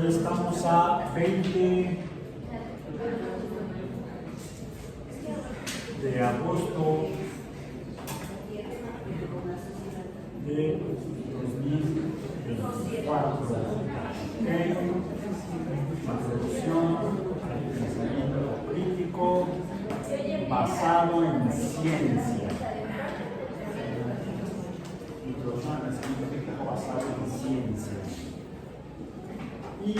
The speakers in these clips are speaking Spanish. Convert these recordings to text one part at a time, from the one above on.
estamos a 20 de agosto de 2024. Introducción al pensamiento político basado en ciencia. Introducción al pensamiento político basado en ciencia. Y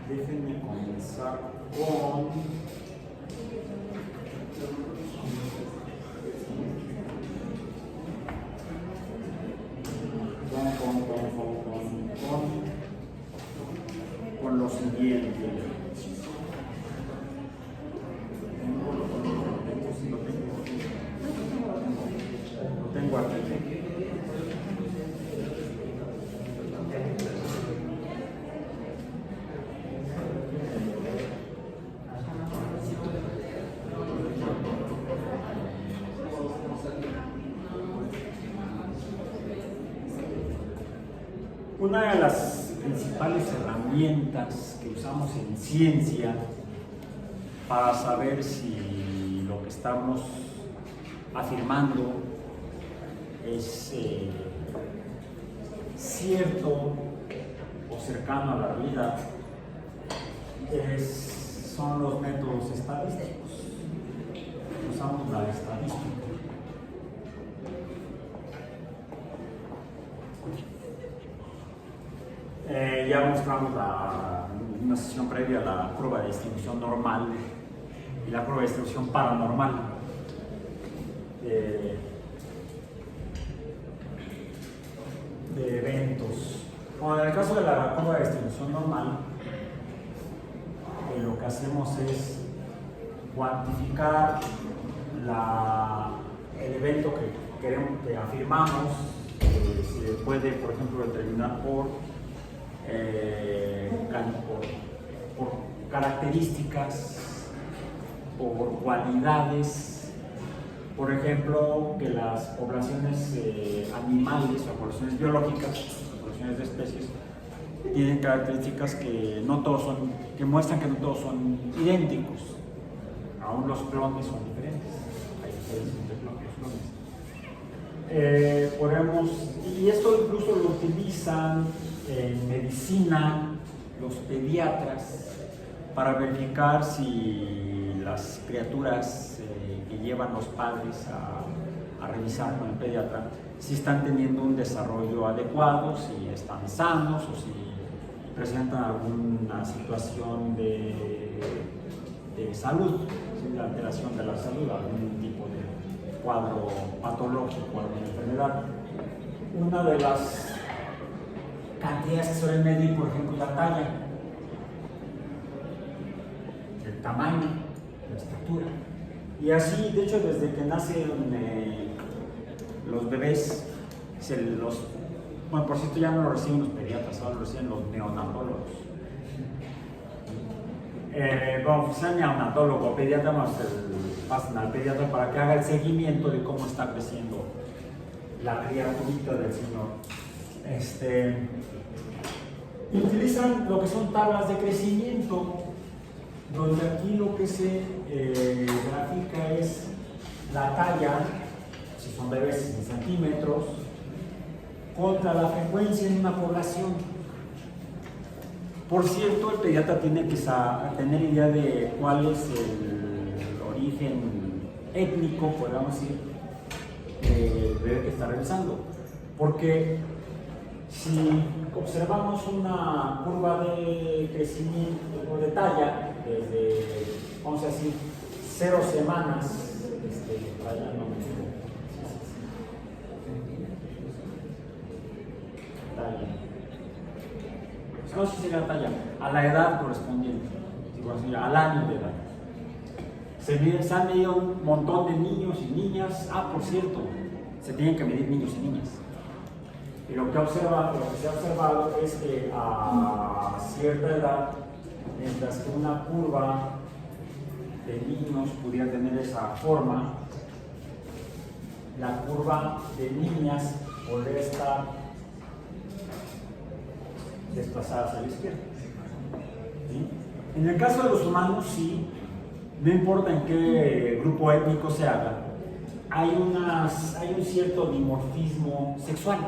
déjenme comenzar con lo siguiente. Lo tengo aquí. Una de las principales herramientas que usamos en ciencia para saber si lo que estamos afirmando es cierto o cercano a la realidad son los métodos estadísticos. Usamos la estadística. Ya mostramos en una sesión previa la curva de distribución normal y la curva de distribución paranormal. De eventos. Bueno, en el caso de la curva de distribución normal, lo que hacemos es cuantificar el evento que queremos, que afirmamos, se puede, por ejemplo, determinar por características, por cualidades. Por ejemplo, que las poblaciones animales o poblaciones biológicas, poblaciones de especies, tienen características que no todos son, que muestran que no todos son idénticos. Aún los clones son diferentes. Hay diferencias entre clones. Y esto incluso lo utilizan en medicina los pediatras para verificar si las criaturas que llevan los padres a revisar con el pediatra si están teniendo un desarrollo adecuado, si están sanos o si presentan alguna situación de salud, de alteración de la salud, algún tipo de cuadro patológico, alguna enfermedad. Una de las cantidades que suelen medir, por ejemplo, la talla, el tamaño, la estatura. Y así, de hecho, desde que nacen los bebés, bueno, por cierto, ya no lo reciben los pediatras, ahora lo reciben los neonatólogos. Bueno, sea neonatólogo o pediatra, pasan al pediatra para que haga el seguimiento de cómo está creciendo la criaturita del Señor. Utilizan lo que son tablas de crecimiento, donde aquí lo que se grafica es la talla, si son bebés en centímetros, contra la frecuencia en una población. Por cierto, el pediatra tiene que tener idea de cuál es el origen étnico, podríamos decir, del bebé que está revisando. Porque si observamos una curva de crecimiento o de talla desde, vamos a decir, 0 semanas, talla no me digo, talla. No sé si sería talla, a la edad correspondiente, al año de edad. Se han medido un montón de niños y niñas. Por cierto, se tienen que medir niños y niñas. Y lo que se ha observado es que a cierta edad, mientras que una curva de niños pudiera tener esa forma, la curva de niñas podría estar desplazadas a la izquierda. ¿Sí? En el caso de los humanos, sí, no importa en qué grupo étnico se haga, hay un cierto dimorfismo sexual.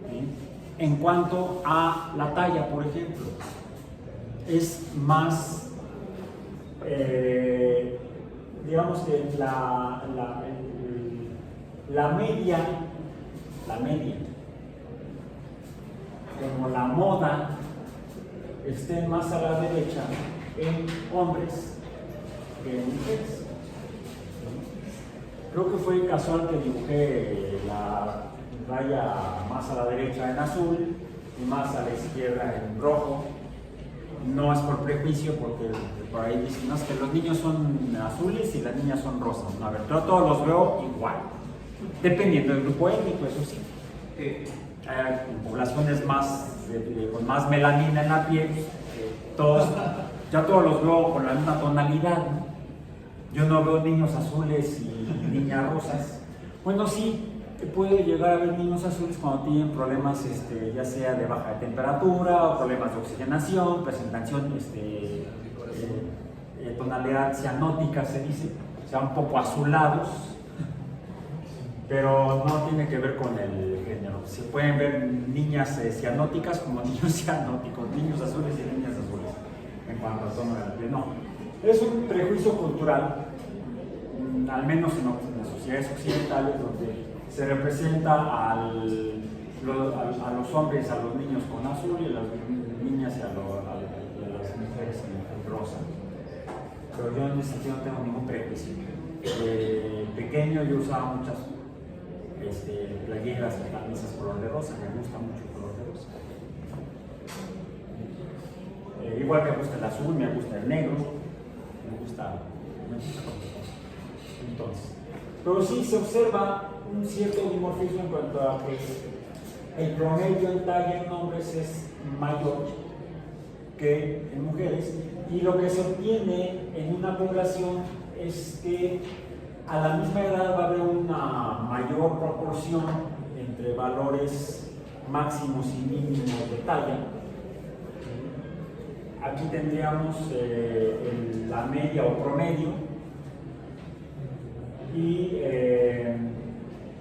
¿Sí? En cuanto a la talla, por ejemplo, es más, digamos que la media, como la moda, esté más a la derecha en hombres que en mujeres. Creo que fue casual que dibujé la raya más a la derecha en azul y más a la izquierda en rojo. No es por prejuicio, porque por ahí dicen, no, es que los niños son azules y las niñas son rosas. No, a ver, yo todos los veo igual, dependiendo del grupo étnico, eso sí. En poblaciones con más melanina en la piel, ya todos los veo con la misma tonalidad, ¿no? Yo no veo niños azules y niñas rosas. Bueno, sí, puede llegar a haber niños azules cuando tienen problemas, ya sea de baja temperatura o problemas de oxigenación, presentación, tonalidad cianótica se dice, o sea, un poco azulados, pero no tiene que ver con el género. Se pueden ver niñas cianóticas como niños cianóticos, niños azules y niñas azules, en cuanto al tono de la piel. No, es un prejuicio cultural, al menos en las sociedades occidentales, donde se representa a los hombres, a los niños con azul y a las niñas y a las mujeres en rosa. Pero yo en ese sentido no tengo ningún prejuicio. Pequeño yo usaba muchas playeras y camisas color de rosa, me gusta mucho el color de rosa. Igual me gusta el azul, me gusta el negro, me gusta entonces. Pero sí se observa un cierto dimorfismo en cuanto a que el promedio en talla en hombres es mayor que en mujeres, y lo que se obtiene en una población es que a la misma edad va a haber una mayor proporción entre valores máximos y mínimos de talla. Aquí tendríamos la media o promedio, y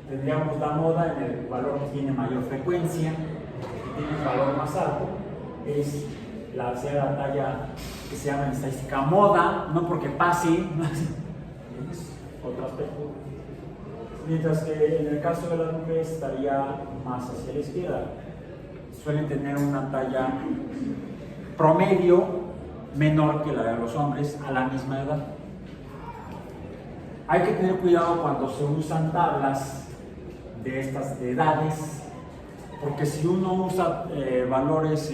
tendríamos la moda en el valor que tiene mayor frecuencia, que tiene un valor más alto, es la talla que se llama en estadística moda, no porque pase, es otro aspecto. Mientras que en el caso de las mujeres estaría más hacia la izquierda. Suelen tener una talla promedio menor que la de los hombres a la misma edad. Hay que tener cuidado cuando se usan tablas de estas edades, porque si uno usa valores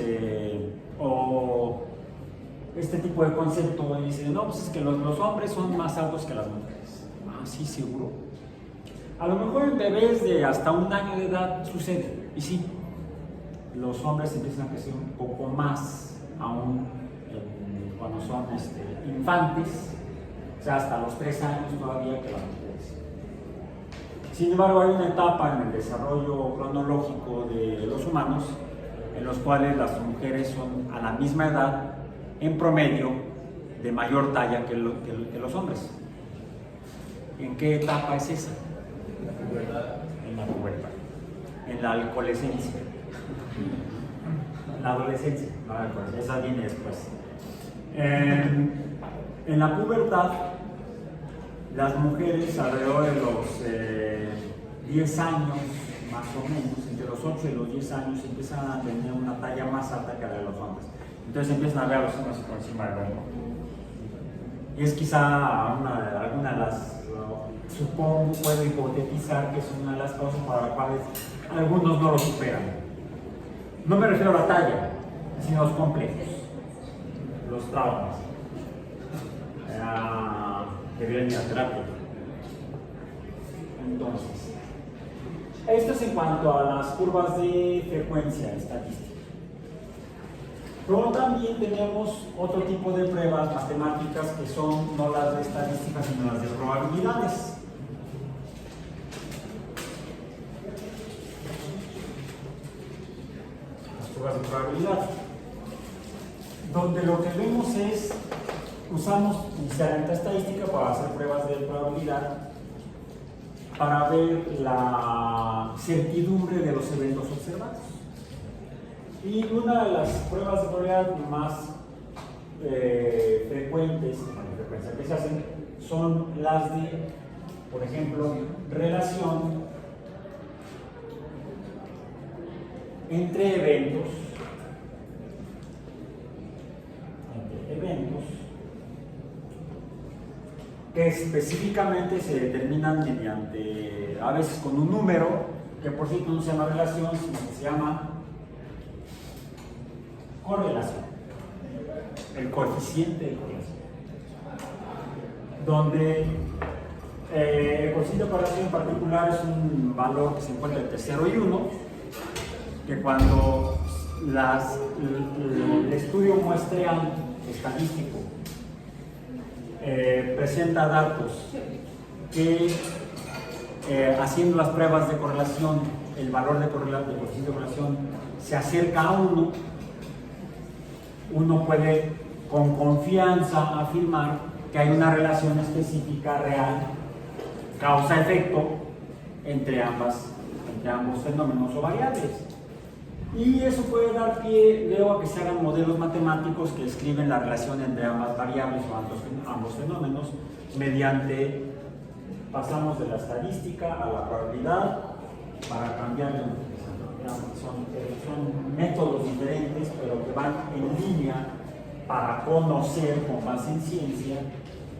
o este tipo de concepto y dice, no, pues es que los hombres son más altos que las mujeres. Ah, sí, seguro. A lo mejor en bebés de hasta 1 año de edad sucede, y sí, los hombres empiezan a crecer un poco más aún cuando son infantes, o sea, hasta los 3 años todavía que las mujeres. Sin embargo, hay una etapa en el desarrollo cronológico de los humanos en los cuales las mujeres son a la misma edad, en promedio, de mayor talla que los hombres. ¿En qué etapa es esa? En la pubertad, en la alcoholescencia, la adolescencia, no, esa viene después. En la pubertad, las mujeres alrededor de los 10 años, más o menos, entre los 8 y los 10 años, empiezan a tener una talla más alta que la de los hombres. Entonces empiezan a ver a los hombres por encima del hombro. Y es quizá alguna de las, supongo, puedo hipotetizar que es una de las causas para las cuales algunos no lo superan. No me refiero a la talla, sino a los complejos, los traumas, que vienen a terapia. Entonces, esto es en cuanto a las curvas de frecuencia estadística. Luego también tenemos otro tipo de pruebas matemáticas que son no las de estadística, sino las de probabilidades. probabilidad, donde lo que vemos es, usamos herramienta estadística para hacer pruebas de probabilidad para ver la certidumbre de los eventos observados. Y una de las pruebas de probabilidad más frecuentes, que se hacen, son las de, por ejemplo, relación entre eventos que específicamente se determinan mediante, a veces con un número, que por cierto no se llama relación, sino que se llama correlación, el coeficiente de correlación, donde el coeficiente de correlación en particular es un valor que se encuentra entre 0 y 1, que cuando el estudio muestreal estadístico presenta datos que haciendo las pruebas de correlación, el valor de coeficiente de correlación se acerca a 1, uno puede con confianza afirmar que hay una relación específica real, causa-efecto, entre ambos fenómenos o variables. Y eso puede dar pie luego a que se hagan modelos matemáticos que describen la relación entre ambas variables o ambos fenómenos mediante, pasamos de la estadística a la probabilidad para cambiarle. Son métodos diferentes, pero que van en línea para conocer con base en ciencia.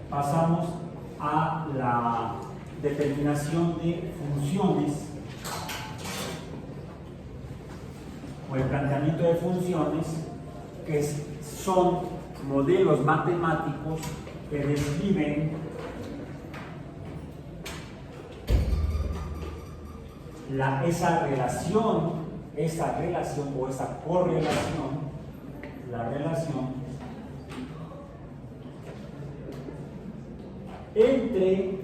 Pasamos a la determinación de funciones o el planteamiento de funciones, que son modelos matemáticos que describen esa relación o esa correlación, la relación entre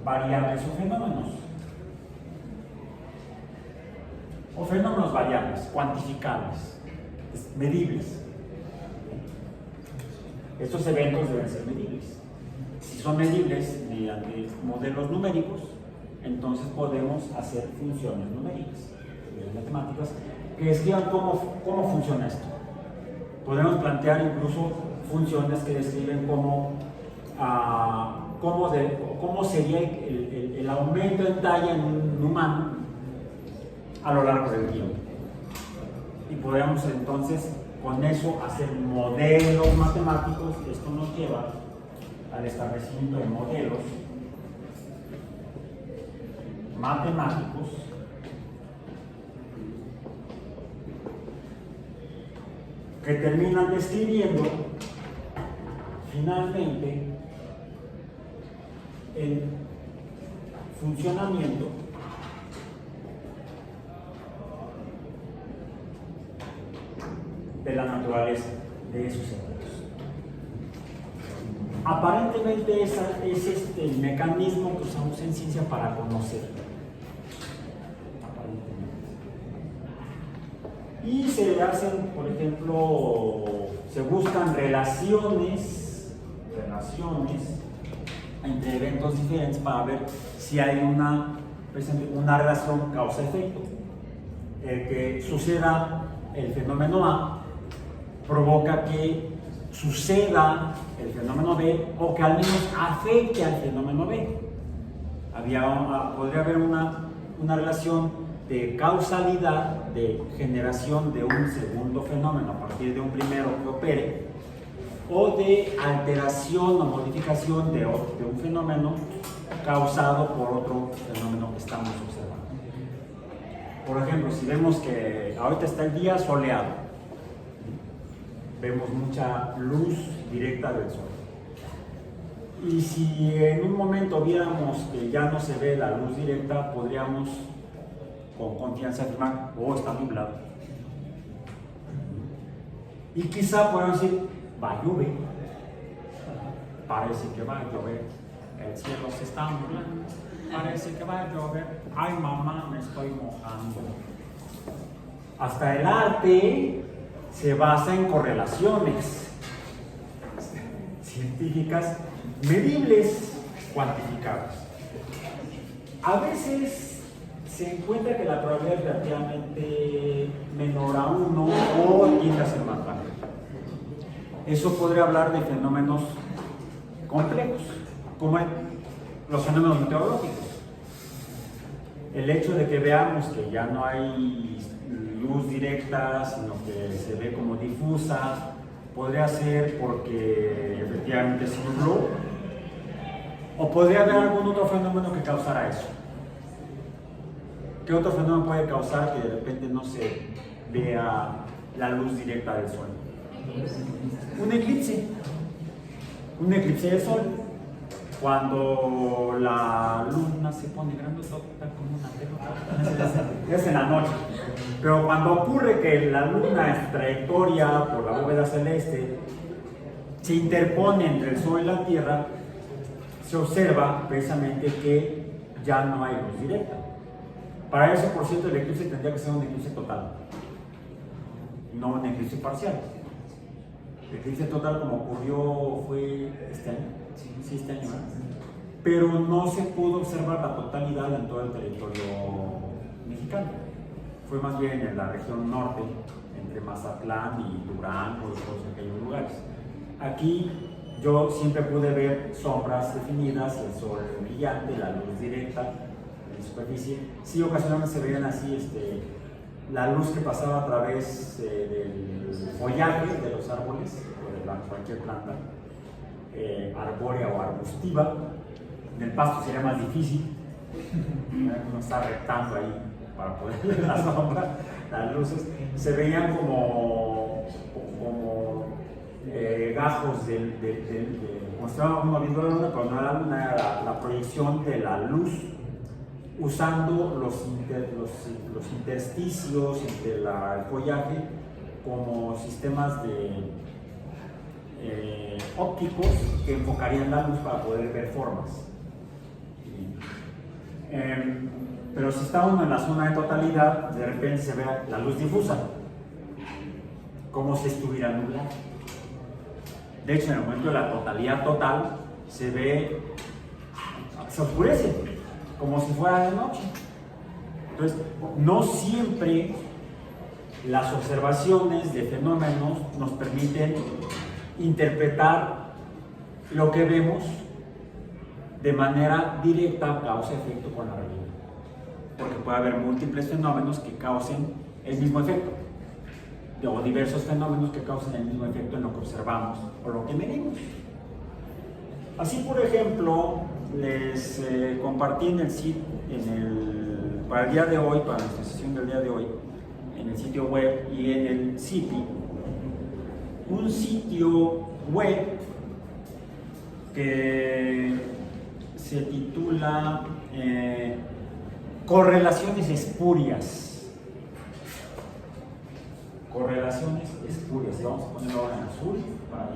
variables o fenómenos variables, cuantificables, medibles. Estos eventos deben ser medibles. Si son medibles mediante modelos numéricos, entonces podemos hacer funciones numéricas, matemáticas, que describan cómo funciona esto. Podemos plantear incluso funciones que describen cómo sería el aumento en talla en un humano a lo largo del tiempo. Y podemos entonces con eso hacer modelos matemáticos. Esto nos lleva al establecimiento de modelos matemáticos que terminan describiendo finalmente el funcionamiento de la naturaleza de esos eventos. Aparentemente es el mecanismo que usamos en ciencia para conocer. Y se hacen, por ejemplo, se buscan relaciones entre eventos diferentes para ver si hay una relación causa-efecto. Que suceda el fenómeno A provoca que suceda el fenómeno B, o que al menos afecte al fenómeno B. Podría haber una relación de causalidad, de generación de un segundo fenómeno a partir de un primero que opere, o de alteración o modificación de un fenómeno causado por otro fenómeno que estamos observando. Por ejemplo, si vemos que ahorita está el día soleado, vemos mucha luz directa del sol. Y si en un momento viéramos que ya no se ve la luz directa, podríamos con confianza afirmar, está nublado. Y quizá podamos decir, va a llover. Parece que va a llover. El cielo se está nublando. parece que va a llover. Ay, mamá, me estoy mojando. Hasta el arte se basa en correlaciones científicas medibles, cuantificables. A veces se encuentra que la probabilidad es relativamente menor a 1 o tiende a ser más baja. Eso podría hablar de fenómenos complejos, como los fenómenos meteorológicos. El hecho de que veamos que ya no hay luz directa, sino que se ve como difusa, podría ser porque efectivamente se nubló, o podría haber algún otro fenómeno que causara eso. ¿Qué otro fenómeno puede causar que de repente no se vea la luz directa del sol? Un eclipse del sol. Cuando la luna se pone grandotota como una pelota, es en la noche. Pero cuando ocurre que la luna en su trayectoria por la bóveda celeste se interpone entre el sol y la tierra, se observa precisamente que ya no hay luz directa. Para eso, por cierto, el eclipse tendría que ser un eclipse total, no un eclipse parcial. El eclipse total, como ocurrió, fue este año, sí, este año, ¿verdad? Pero no se pudo observar la totalidad en todo el territorio mexicano. Fue más bien en la región norte, entre Mazatlán y Durango y todos aquellos lugares. Aquí yo siempre pude ver sombras definidas, el sol brillante, la luz directa en superficie. Sí, ocasionalmente se veían así la luz que pasaba a través del follaje de los árboles o de cualquier planta arbórea o arbustiva. En el pasto sería más difícil, uno está rectando ahí para poder ver la sombra, las luces. Se veían como gajos como si estaba uno viendo la luna, pero no era la luna, era la proyección de la luz, usando los intersticios entre el follaje como sistemas ópticos que enfocarían la luz para poder ver formas. Pero si está uno en la zona de totalidad, de repente se ve la luz difusa, como si estuviera nublado. De hecho, en el momento de la totalidad total, se oscurece, como si fuera de noche. Entonces, no siempre las observaciones de fenómenos nos permiten interpretar lo que vemos de manera directa, causa-efecto con la realidad. Porque puede haber múltiples fenómenos que causen el mismo efecto, o diversos fenómenos que causen el mismo efecto en lo que observamos o lo que medimos. Así, por ejemplo, les compartí en el sitio, para el día de hoy, para nuestra sesión del día de hoy, en el sitio web y en el CIPI, un sitio web que se titula Correlaciones espurias. Correlaciones espurias. Y vamos a ponerlo ahora en azul para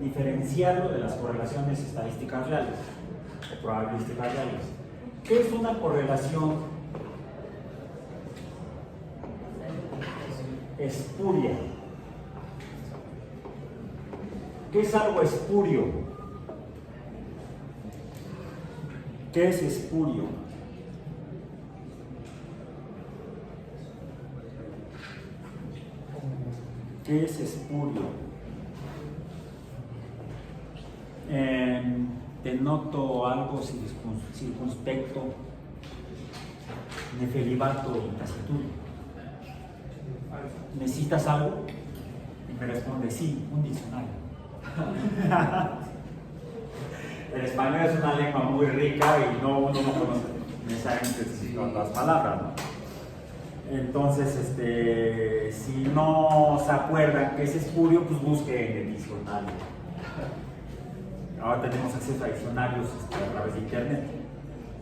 diferenciarlo de las correlaciones estadísticas reales o probabilísticas reales. ¿Qué es una correlación espuria? ¿Qué es algo espurio? ¿Qué es espurio? ¿Qué es espurio? Te noto algo circunspecto, nefelibato y taciturno. ¿Necesitas algo? Y me responde, sí, un diccionario. El español es una lengua muy rica y uno no conoce necesariamente las palabras, ¿no? Entonces, si no se acuerdan qué es espurio, pues busque en el diccionario. Ahora tenemos acceso a diccionarios a través de internet.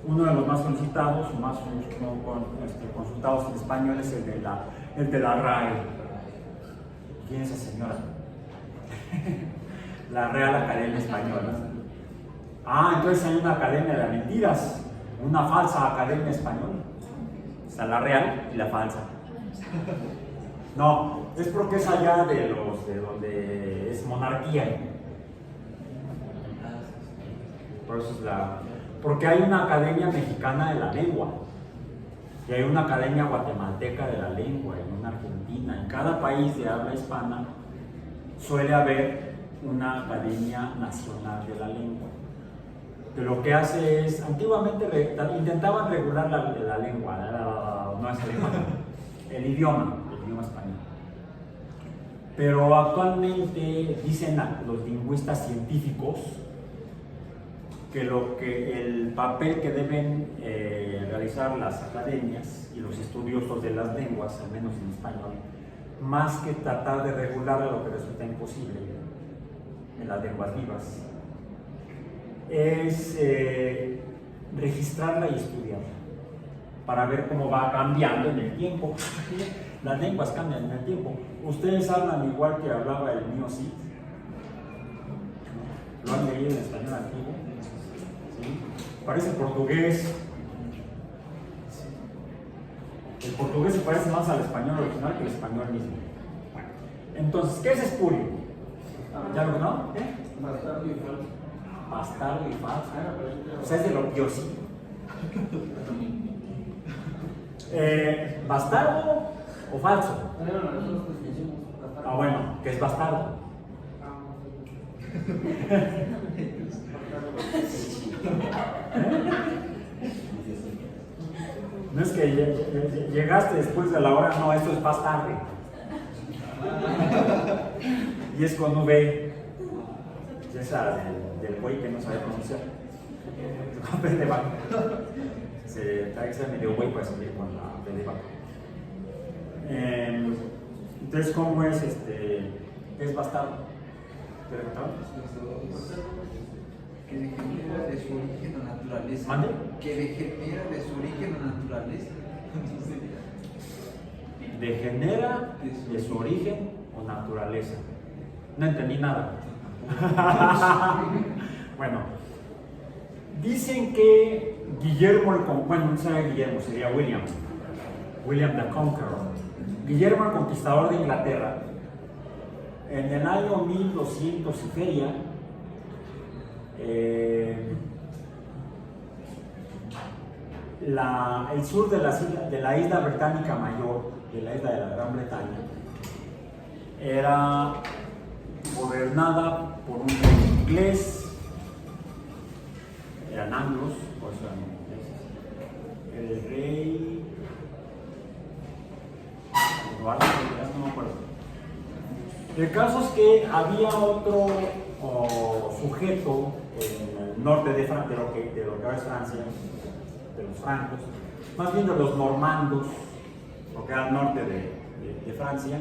Uno de los más solicitados o más consultados en español es el de la RAE. ¿Quién es esa señora? La Real Academia Española. Ah, entonces hay una academia de mentiras. una falsa academia española. O sea, la real y la falsa. No, es porque es allá de donde es monarquía. Por eso es porque hay una academia mexicana de la lengua. Y hay una academia guatemalteca de la lengua, y una argentina. En cada país de habla hispana suele haber una academia nacional de la lengua. Que lo que hace es, antiguamente intentaban regular la lengua, no es el lengua, el idioma español. Pero actualmente dicen los lingüistas científicos que el papel que deben realizar las academias y los estudiosos de las lenguas, al menos en español, más que tratar de regular lo que resulta imposible en las lenguas vivas, es registrarla y estudiarla para ver cómo va cambiando en el tiempo. Las lenguas cambian en el tiempo. Ustedes hablan igual que hablaba el mío Cid. ¿Lo han leído en español antiguo? ¿Sí? Parece portugués. El portugués se parece más al español original que el español mismo. Bueno, entonces, ¿qué es espurio? ¿Ya lo no? Bastardo y falso. Bastardo y falso. O sea, es de lo piosito. ¿Bastardo o falso? Ah, bueno, ¿qué es bastardo? No es que llegaste después de la hora, no, esto es más tarde. Y es con V. Esa del güey que no sabe pronunciar. Con de vaca. Se trae que ser medio güey para salir con la B de vaca. Entonces, ¿cómo es es bastardo? Que degenera de su origen o naturaleza. ¿Mande? Que degenera de su origen o naturaleza. Degenera de su origen o naturaleza. No entendí nada. Bueno, dicen que Guillermo bueno, no sería Guillermo, sería William the Conqueror. Guillermo el Conquistador de Inglaterra, en el año 1200 y feria, el sur de la isla británica mayor, de la isla de la Gran Bretaña, era gobernada por un rey inglés. Eran anglos, por eso eran ingleses. El rey Eduardo, no me acuerdo. El caso es que había otro sujeto en el norte de lo que ahora es Francia, de los francos, más bien de los normandos, lo que era el norte de Francia,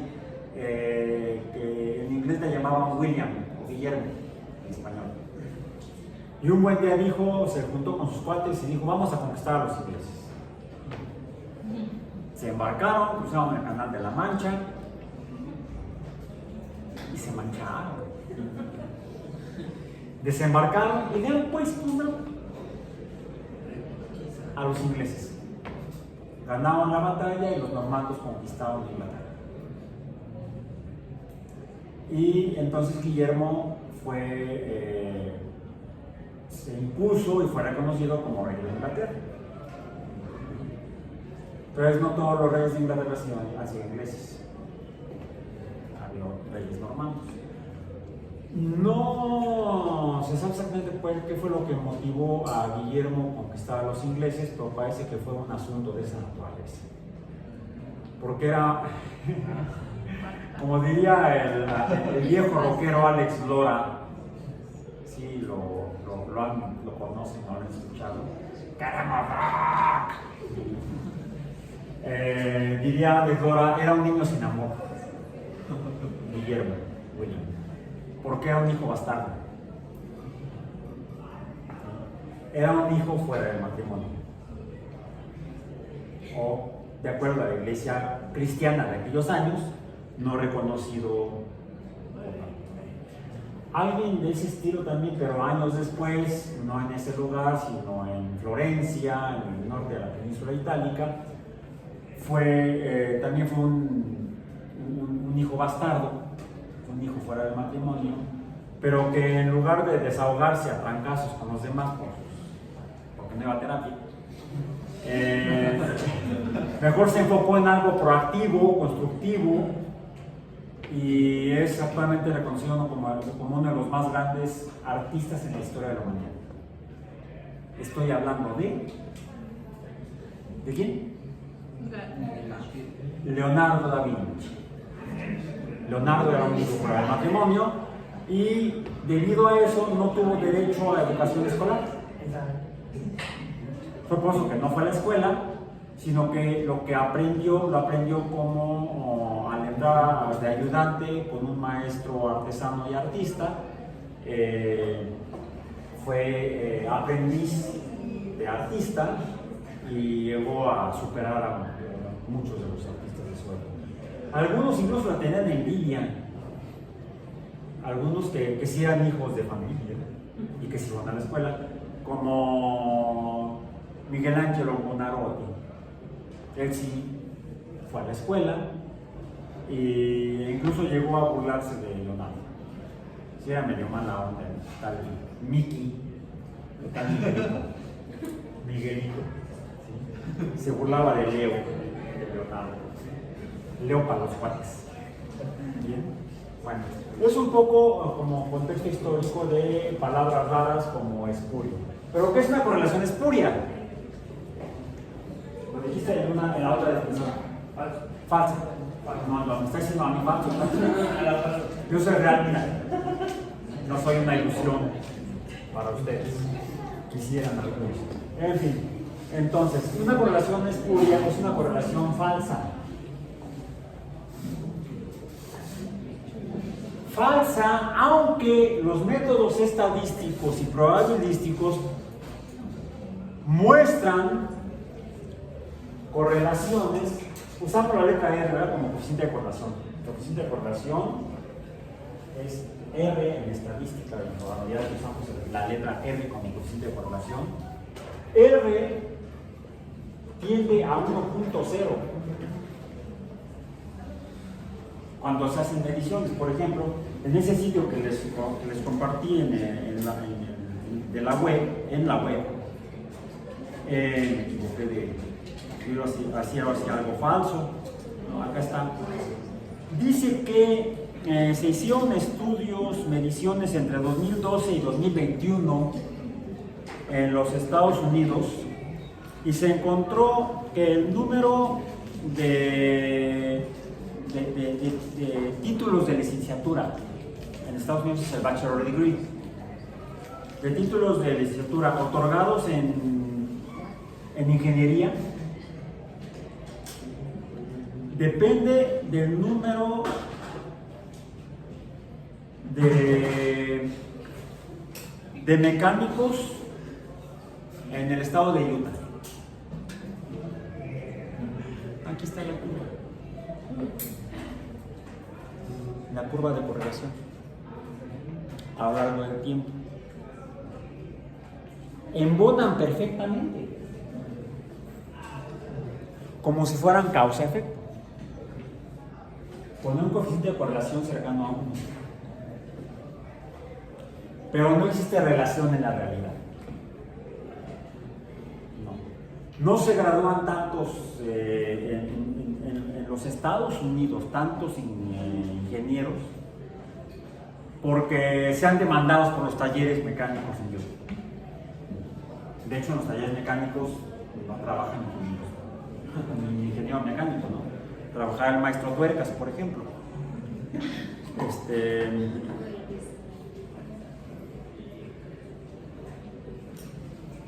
que en inglés le llamaban William o Guillermo en español. Y un buen día se juntó con sus cuates y dijo: vamos a conquistar a los ingleses. Se embarcaron, cruzaron el Canal de la Mancha y se mancharon. Desembarcaron y dieron pues a los ingleses. Ganaron la batalla y los normandos conquistaron Inglaterra. Y entonces Guillermo se impuso y fue reconocido como rey de Inglaterra. Entonces no todos los reyes de Inglaterra han sido ingleses. Había reyes normandos. No se sabe exactamente qué fue lo que motivó a Guillermo a conquistar a los ingleses, pero parece que fue un asunto de esa naturaleza. Porque era, como diría el viejo rockero Alex Lora, sí, lo conocen, lo han escuchado. ¡Caramba! Diría Alex Lora, era un niño sin amor. Guillermo, William. ¿Por qué era un hijo bastardo? Era un hijo fuera del matrimonio. O, de acuerdo a la iglesia cristiana de aquellos años, no reconocido. alguien de ese estilo también, pero años después, no en ese lugar, sino en Florencia, en el norte de la península itálica, también fue un hijo bastardo, un hijo fuera del matrimonio, pero que en lugar de desahogarse a trancazos con los demás, porque no iba a terapia, mejor se enfocó en algo proactivo, constructivo, y es actualmente reconocido como uno de los más grandes artistas en la historia de la humanidad. Estoy hablando ¿de quién? Leonardo da Vinci. Leonardo era un hijo fuera del matrimonio y debido a eso no tuvo derecho a la educación escolar. Fue por eso que no fue a la escuela, sino que lo aprendió como al entrar de ayudante con un maestro artesano y artista. Fue aprendiz de artista y llegó a superar a muchos de los artistas de su época. Algunos incluso la tenían envidia, algunos que sí eran hijos de familia y que se iban a la escuela, como Miguel Ángel Buonarroti. Él sí fue a la escuela e incluso llegó a burlarse de Leonardo. Sí, era medio mala onda, tal Mickey, tal Miguelito. ¿Sí? Se burlaba de Leo, de Leonardo. Leo para los cuates. Bien, bueno, es un poco como contexto histórico de palabras raras como espurio. ¿Pero qué es una correlación espuria? Lo dijiste en la otra definición. Falsa. No, me está diciendo a mí falso. Yo soy real, mira. No soy una ilusión para ustedes. Quisieran algunos. En fin, entonces, una correlación espuria es una correlación falsa. Falsa, aunque los métodos estadísticos y probabilísticos muestran correlaciones usando la letra R, ¿verdad? Como coeficiente de correlación. El coeficiente de correlación es R en estadística de probabilidad, que usamos la letra R como coeficiente de correlación. R tiende a 1.0 cuando se hacen mediciones. Por ejemplo, en ese sitio que les compartí en la web, me equivoqué de hacer algo falso. No, acá está. Dice que se hicieron estudios, mediciones entre 2012 y 2021 en los Estados Unidos y se encontró que el número de títulos de licenciatura en Estados Unidos es el Bachelor Degree. De títulos de licenciatura otorgados en ingeniería depende del número de mecánicos en el estado de Utah. Aquí está la curva de correlación a lo largo del tiempo. Embonan perfectamente, como si fueran causa-efecto, con un coeficiente de correlación cercano a 1. Pero no existe relación en la realidad. No se gradúan tantos en los Estados Unidos, tantos ingenieros, porque sean demandados por los talleres mecánicos en Utah. De hecho, en los talleres mecánicos no trabajan un ingeniero mecánico, ¿no? Trabajar el maestro Tuercas, por ejemplo.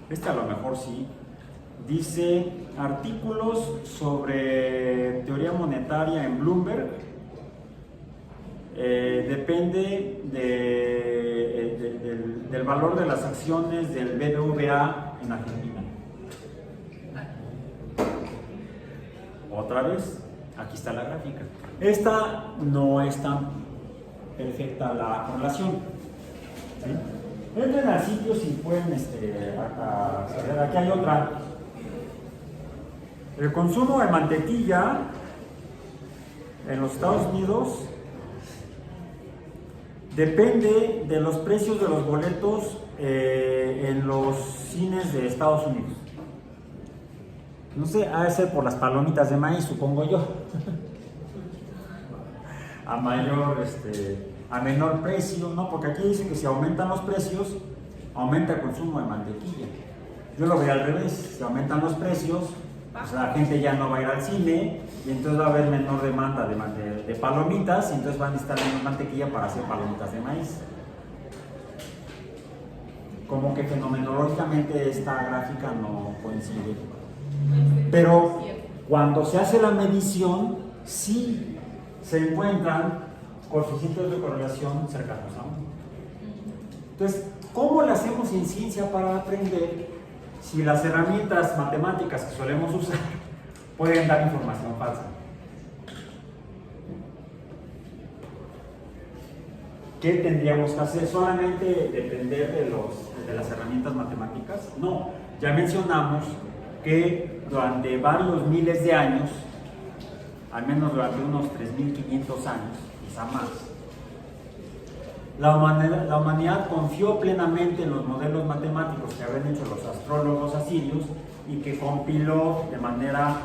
Este a lo mejor sí. Dice artículos sobre teoría monetaria en Bloomberg. Depende del valor de las acciones del BBVA en Argentina. Otra vez, aquí está la gráfica. Esta no es tan perfecta la correlación. ¿sí? Entren al sitio si pueden acceder. Aquí hay otra. El consumo de mantequilla en los Estados Unidos depende de los precios de los boletos en los cines de Estados Unidos. No sé, ha de ser por las palomitas de maíz, supongo yo. A menor precio, ¿no? Porque aquí dice que si aumentan los precios, aumenta el consumo de mantequilla. Yo lo veo al revés, si aumentan los precios, pues la gente ya no va a ir al cine y entonces va a haber menor demanda de palomitas y entonces van a necesitar menos mantequilla para hacer palomitas de maíz. Como que fenomenológicamente esta gráfica no coincide. Pero cuando se hace la medición, sí se encuentran coeficientes de correlación cercanos a 1. Entonces, ¿cómo le hacemos en ciencia para aprender si las herramientas matemáticas que solemos usar pueden dar información falsa? ¿Qué tendríamos que hacer? ¿Solamente depender de las herramientas matemáticas? No, ya mencionamos que durante varios miles de años, al menos durante unos 3.500 años, quizá más, la humanidad confió plenamente en los modelos matemáticos que habían hecho los astrólogos asirios y que compiló de manera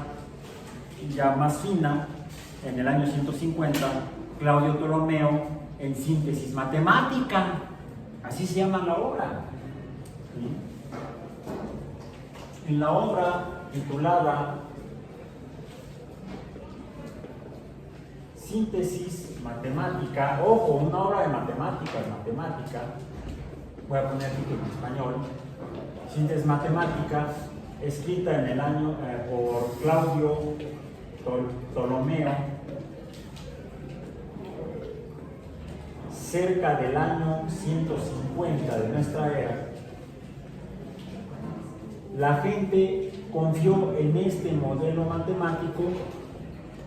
ya más fina en el año 150 Claudio Ptolomeo en Síntesis Matemática. Así se llama la obra. En la obra titulada Síntesis Matemática, ojo, una obra de matemáticas, voy a poner el título en español, Síntesis Matemática, escrita en el año por Claudio Ptolomeo, cerca del año 150 de nuestra era. La gente confió en este modelo matemático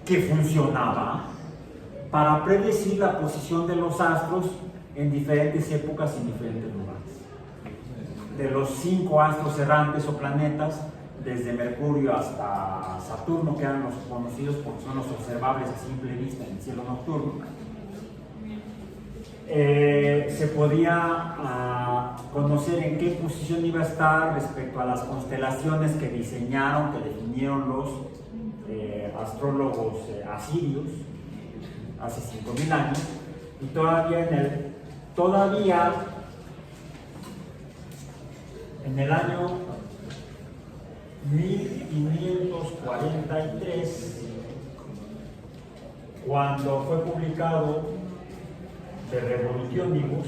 que funcionaba para predecir la posición de los astros en diferentes épocas y en diferentes lugares. De los 5 astros errantes o planetas, desde Mercurio hasta Saturno, que eran los conocidos porque son los observables a simple vista en el cielo nocturno, se podía conocer en qué posición iba a estar respecto a las constelaciones que diseñaron, que definieron los astrólogos asirios hace 5.000 años, y todavía en el año 1543, cuando fue publicado De Revolutionibus,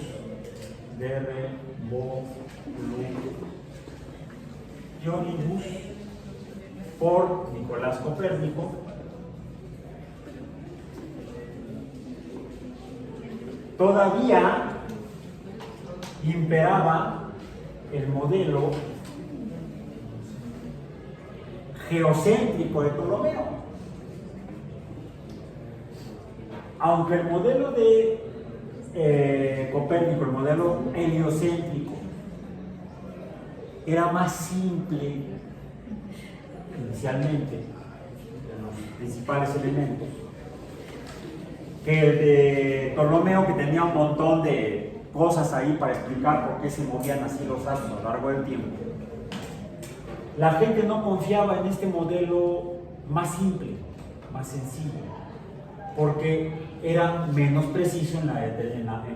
por Nicolás Copérnico, todavía imperaba el modelo geocéntrico de Ptolomeo. Aunque el modelo de Copérnico, el modelo heliocéntrico, era más simple inicialmente en los principales elementos que el de Ptolomeo, que tenía un montón de cosas ahí para explicar por qué se movían así los astros a lo largo del tiempo. La gente no confiaba en este modelo más simple, más sencillo, porque era menos preciso en la determinación,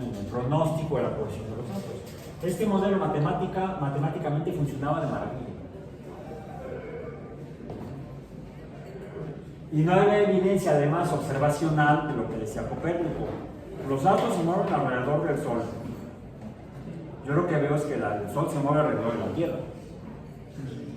en el pronóstico de la posición de los astros. Este modelo matemáticamente funcionaba de maravilla. Y no había evidencia, además, observacional de lo que decía Copérnico. Los astros se mueven alrededor del Sol. Yo lo que veo es que el Sol se mueve alrededor de la Tierra.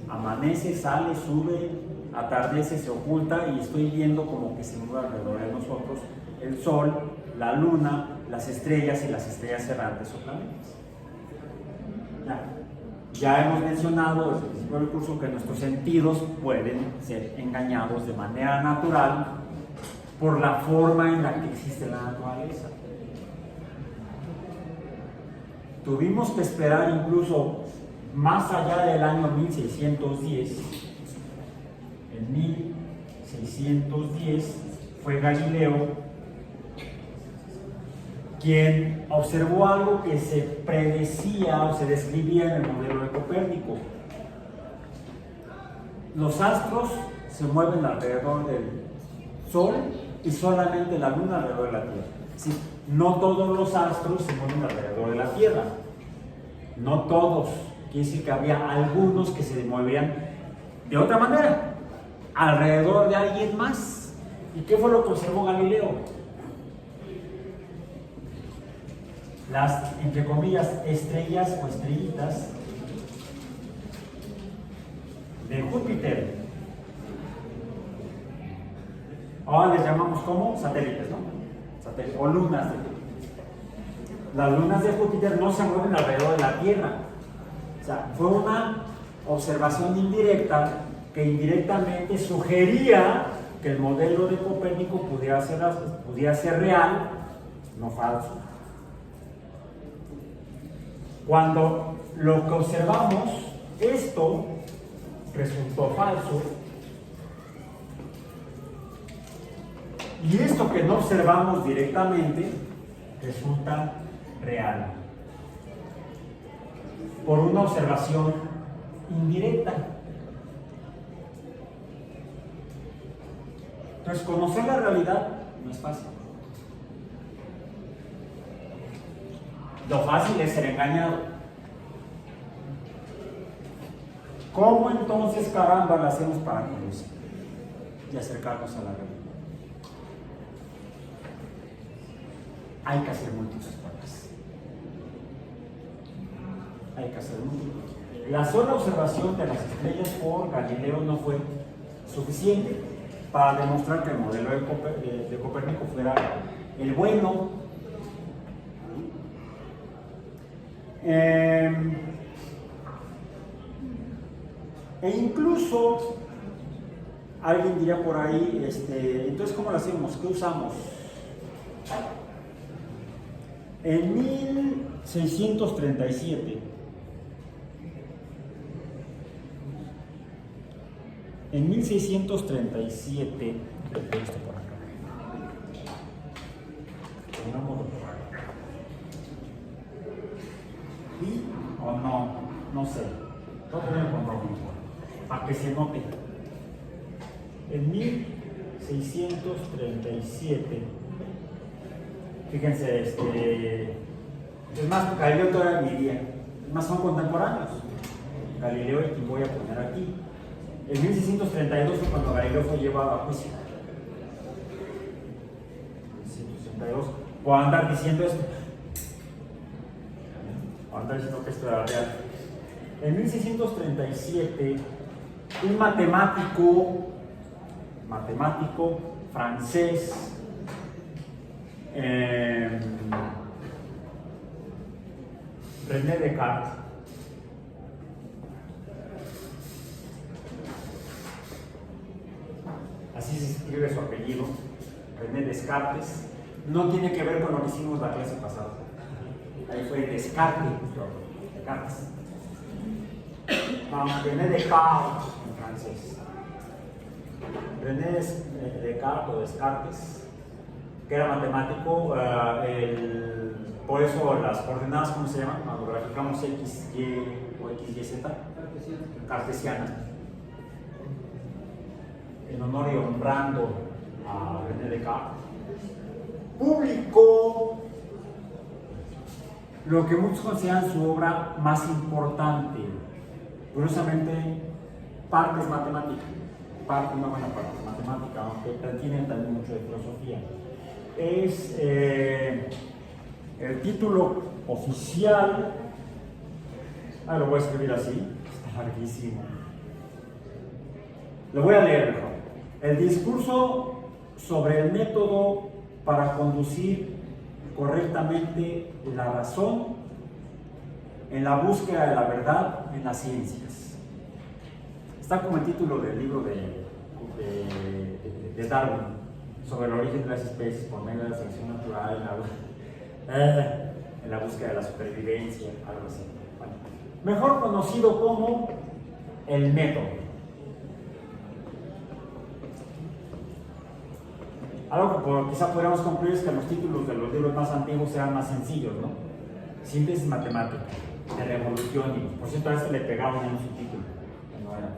Amanece, sale, sube, atardece, se oculta, y estoy viendo como que se mueve alrededor de nosotros el Sol, la Luna, las estrellas y las estrellas errantes o planetas. Ya hemos mencionado desde el principio del curso que nuestros sentidos pueden ser engañados de manera natural por la forma en la que existe la naturaleza. tuvimos que esperar incluso más allá del año 1610. En 1610 fue Galileo quien observó algo que se predecía o se describía en el modelo de Copérnico. Los astros se mueven alrededor del Sol y solamente la Luna alrededor de la Tierra. Sí, no todos los astros se mueven alrededor de la Tierra. No todos. Quiere decir que había algunos que se movían de otra manera, alrededor de alguien más. ¿Y qué fue lo que observó Galileo? Las, entre comillas, estrellas o estrellitas de Júpiter. Ahora les llamamos como satélites, ¿no? O lunas de Júpiter. Las lunas de Júpiter no se mueven alrededor de la Tierra. O sea, fue una observación indirecta que indirectamente sugería que el modelo de Copérnico pudiera ser real, no falso. Cuando lo que observamos, esto resultó falso, y esto que no observamos directamente resulta real, por una observación indirecta. Entonces, conocer la realidad no es fácil. Lo fácil es ser engañado. ¿Cómo entonces, caramba, lo hacemos para conocer y acercarnos a la realidad? Hay que hacer múltiples pruebas. Hay que hacer múltiples. La sola observación de las estrellas por Galileo no fue suficiente para demostrar que el modelo de Copérnico fuera el bueno. E incluso alguien diría por ahí, entonces ¿cómo lo hacemos? ¿Qué usamos? En 1637 esto por acá. Pongámoslo por acá. ¿Sí o no? No sé. Voy a ponerlo con rojo para que se note. En 1637, fíjense, es más, Galileo todavía vivía, es más, son contemporáneos. Galileo, y voy a poner aquí. En 1632 fue cuando Galileo fue llevado a juicio. 1632, por andar diciendo esto. Por andar diciendo que esto era real. En 1637, un matemático francés, René Descartes, así se escribe su apellido, René Descartes, no tiene que ver con lo que hicimos la clase pasada. Ahí fue Descartes. René Descartes en francés. René Descartes o Descartes, que era matemático, por eso las coordenadas, ¿cómo se llaman? Cuando graficamos X, Y o X, Y, Z, cartesiana. En honor y honrando a René Descartes, publicó lo que muchos consideran su obra más importante. Curiosamente, parte es matemática, una buena parte es matemática, aunque tiene también mucho de filosofía. Es el título oficial, lo voy a escribir así, está larguísimo. Lo voy a leer mejor. El discurso sobre el método para conducir correctamente la razón en la búsqueda de la verdad en las ciencias. Está como el título del libro de Darwin sobre el origen de las especies por medio de la selección natural. en la búsqueda de la supervivencia, algo así. Bueno, mejor conocido como el método. Algo que quizá podríamos concluir es que los títulos de los libros más antiguos eran más sencillos, ¿no? Síntesis matemática, de revolución, y por cierto a este le pegaban en su título, no era.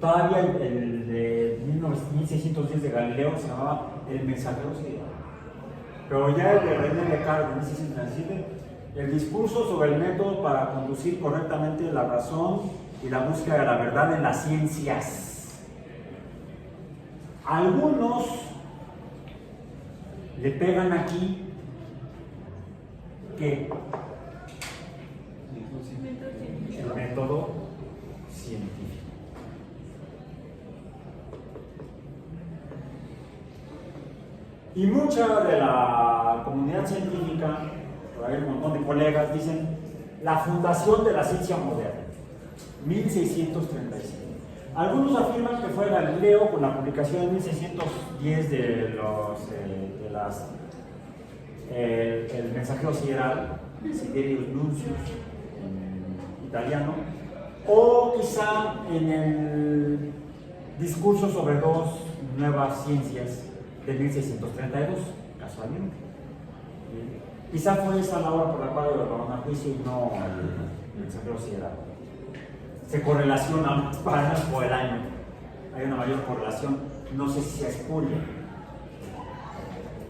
Todavía el de 1610 de Galileo se llamaba El mensajero sideral. Pero ya el de René Descartes de 1637, el discurso sobre el método para conducir correctamente la razón y la búsqueda de la verdad en las ciencias. Algunos le pegan aquí que el método científico. Y mucha de la comunidad científica, por ahí un montón de colegas, dicen la fundación de la ciencia moderna, 1637. Algunos afirman que fue Galileo con la publicación en 1610 el mensajero sideral, Siderius Nuncius, en italiano, o quizá en el discurso sobre dos nuevas ciencias de 1632, casualmente. Quizá fue esa la obra por la cual lo llevaron a juicio y no el mensajero sideral. Se correlacionan ambas páginas por el año. Hay una mayor correlación, no sé si sea espuria,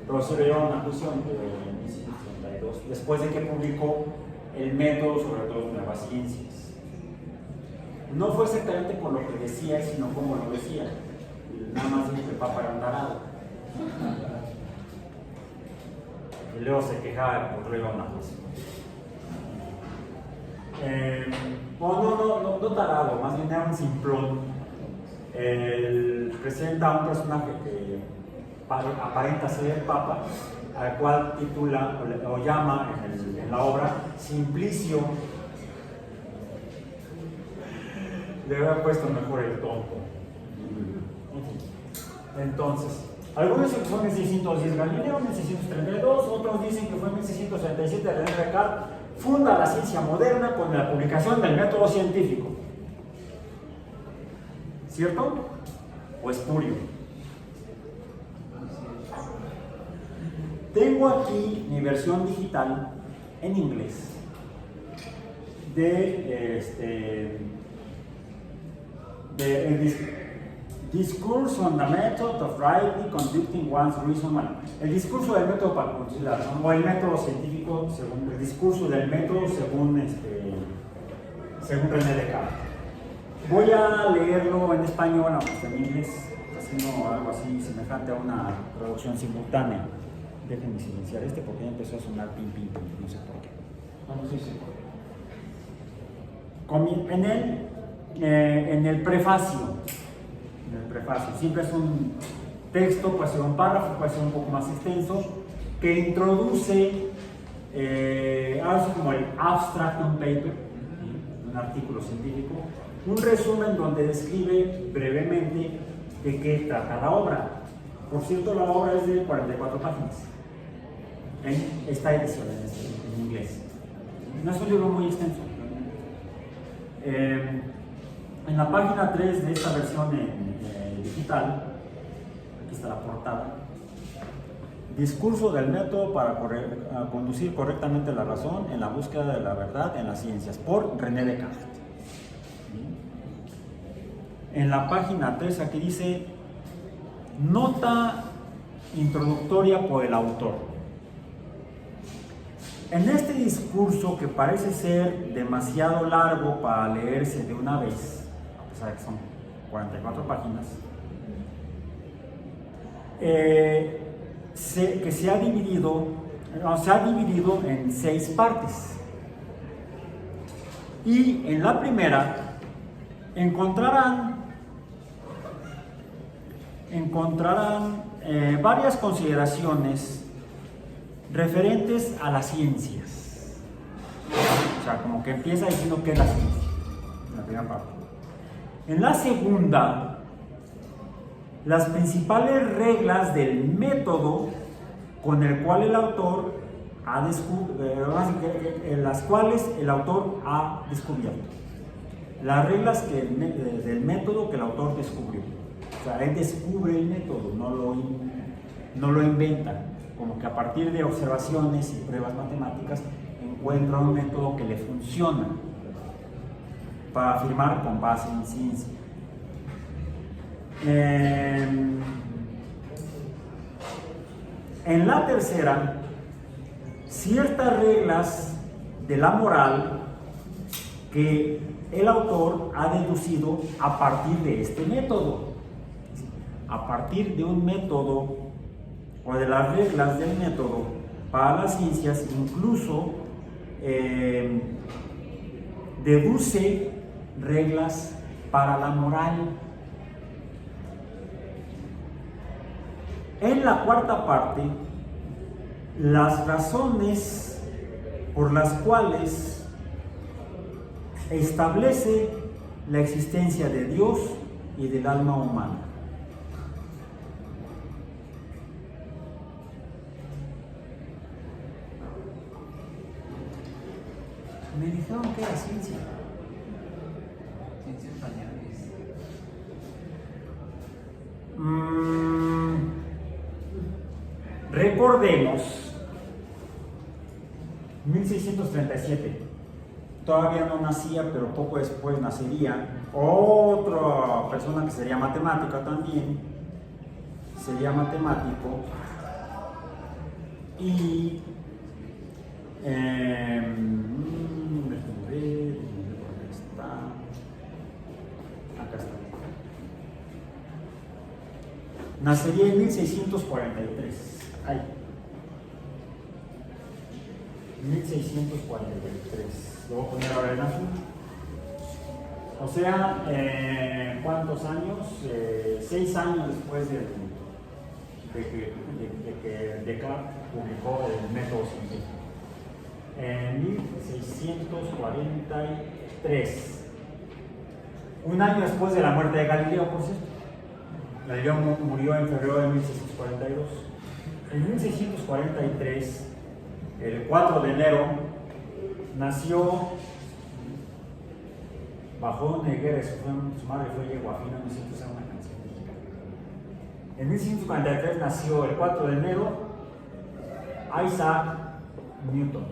pero se lo llevaron a juicio en 1632, después de que publicó el método sobre dos nuevas ciencias. No fue exactamente por lo que decía, sino como lo decía. Nada más dijo que el Papa era un tarado. Y luego se quejaba porque lo iban a juicio. No tarado, más bien era un simplón. Presenta a un personaje que aparenta ser el Papa, al cual titula o llama en la obra Simplicio. Le había puesto mejor el tonto. Entonces, algunos dicen que fue en 1610 Galileo, 1632, otros dicen que fue en 1637 René Descartes funda la ciencia moderna con la publicación del método científico. ¿Cierto? ¿O espurio? Tengo aquí mi versión digital en inglés de Discourse on the Method of Rightly Conducting One's Reason. Bueno, el discurso del método para conducir la razón, o el método científico, según el discurso del método según René Descartes. Voy a leerlo en español, aunque en inglés, haciendo algo así semejante a una traducción simultánea. Déjenme silenciar porque ya empezó a sonar pim pim pim, no sé por qué. Vamos a ir. En el prefacio, siempre es un texto, puede ser un párrafo, puede ser un poco más extenso, que introduce algo como el abstract on paper, un artículo científico, un resumen donde describe brevemente de qué trata la obra. Por cierto, la obra es de 44 páginas en esta edición en inglés. No es un libro muy extenso. En la página 3 de esta versión digital, aquí está la portada, discurso del método para conducir correctamente la razón en la búsqueda de la verdad en las ciencias, por René Descartes. En la página 3 aquí dice, nota introductoria por el autor. En este discurso, que parece ser demasiado largo para leerse de una vez, a pesar de que son 44 páginas, se ha dividido en 6 partes. Y en la primera encontrarán varias consideraciones referentes a las ciencias. O sea, como que empieza diciendo qué es la ciencia, en la primera parte. En la segunda, las principales reglas del método con el cual el autor las cuales el autor ha descubierto. Las reglas del método que el autor descubrió. O sea, él descubre el método, no lo inventa. Como que a partir de observaciones y pruebas matemáticas encuentra un método que le funciona para afirmar con base en ciencia. En la tercera, ciertas reglas de la moral que el autor ha deducido a partir de este método. A partir de un método o de las reglas del método para las ciencias, incluso deduce reglas para la moral. En la cuarta parte, las razones por las cuales establece la existencia de Dios y del alma humana. Me dijeron que era ciencia. Ciencias pañales. Recordemos 1637. Todavía no nacía, pero poco después nacería otra persona que sería matemática también. Sería matemático. Y acá está. Nacería en 1643. Ay. 1643. Lo voy a poner ahora en azul. O sea, ¿cuántos años? 6 años después de que Descartes publicó el método científico. En 1643. Un año después de la muerte de Galileo, por cierto. Galileo murió en febrero de 1642. En 1643, el 4 de enero, nació bajo Neguera, su madre fue Yeguafina, no sé si una canción mexicana. En 1643 nació el 4 de enero Isaac Newton,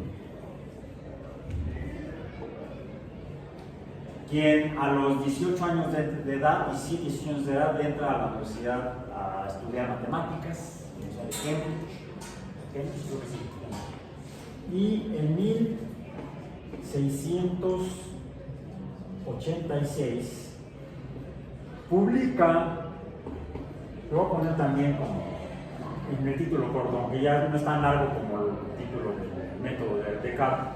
quien a los 18 años de edad, 18 años de edad, entra a la universidad a estudiar matemáticas, en la Universidad de Cambridge, creo que sí. Y en 1686 publica, lo voy a poner también como en el título corto, aunque ya no es tan largo como el título del método de Descartes,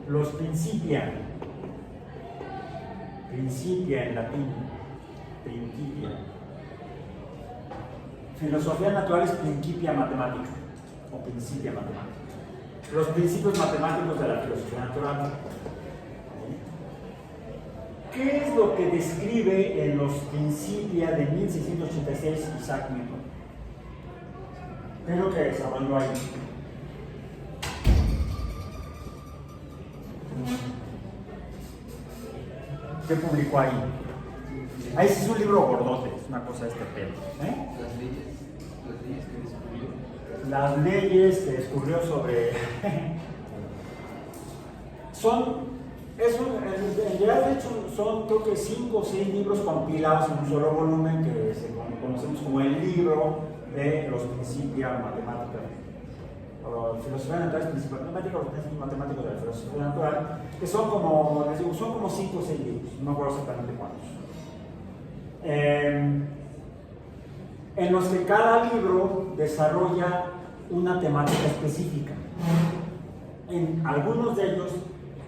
los Principia en latín, Principia. Filosofía natural es Principia Mathematica o Principia Matemática. Los principios matemáticos de la filosofía natural. ¿Qué es lo que describe en los Principia de 1686 Isaac Newton? ¿Qué es lo que desarrolló ahí? ¿Qué publicó ahí? Ahí sí es un libro gordote, es una cosa de este pelo. Las leyes que descubrió. Las leyes que descubrió sobre... en realidad, de hecho, son creo que 5 o 6 libros compilados en un solo volumen que conocemos como el libro de los Principia Matemática. O filosofía natural, principios matemáticos, los principios matemáticos de la filosofía natural, que son como, les digo, son como 5 o 6 libros, no me acuerdo exactamente cuántos. En los que cada libro desarrolla una temática específica. En algunos de ellos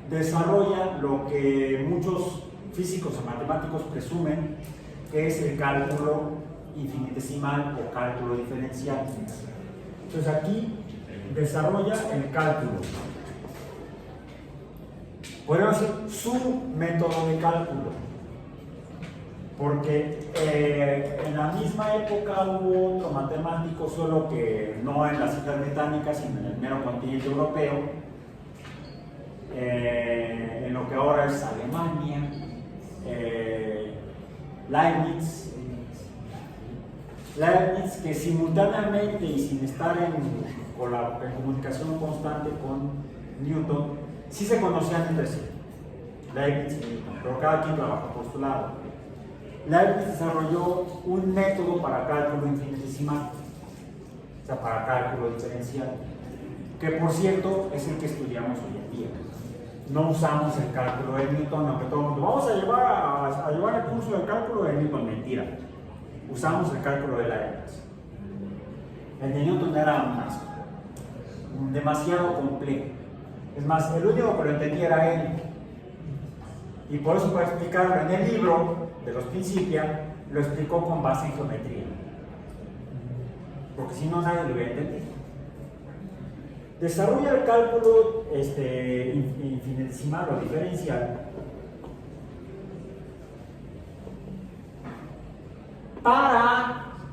desarrolla lo que muchos físicos o matemáticos presumen que es el cálculo infinitesimal o cálculo diferencial. Entonces aquí desarrolla el cálculo. Podemos decir su método de cálculo. porque en la misma época hubo otro matemático, solo que no en las Islas Británicas, sino en el mero continente europeo, en lo que ahora es Alemania, Leibniz, que simultáneamente y sin estar en comunicación constante con Newton, sí se conocían entre sí, Leibniz y Newton, pero cada quien trabajó por su lado. Leibniz desarrolló un método para cálculo infinitesimal, o sea, para cálculo diferencial, que por cierto es el que estudiamos hoy en día. No usamos el cálculo de Newton, aunque todo el mundo, vamos a llevar el curso del cálculo de Newton, mentira. Usamos el cálculo de Leibniz. El de Newton era más demasiado complejo. Es más, el único que lo entendía era él. Y por eso, para explicarlo en el libro de los Principia, lo explicó con base en geometría. Porque si no, nadie lo hubiera entendido. Desarrolla el cálculo infinitesimal o diferencial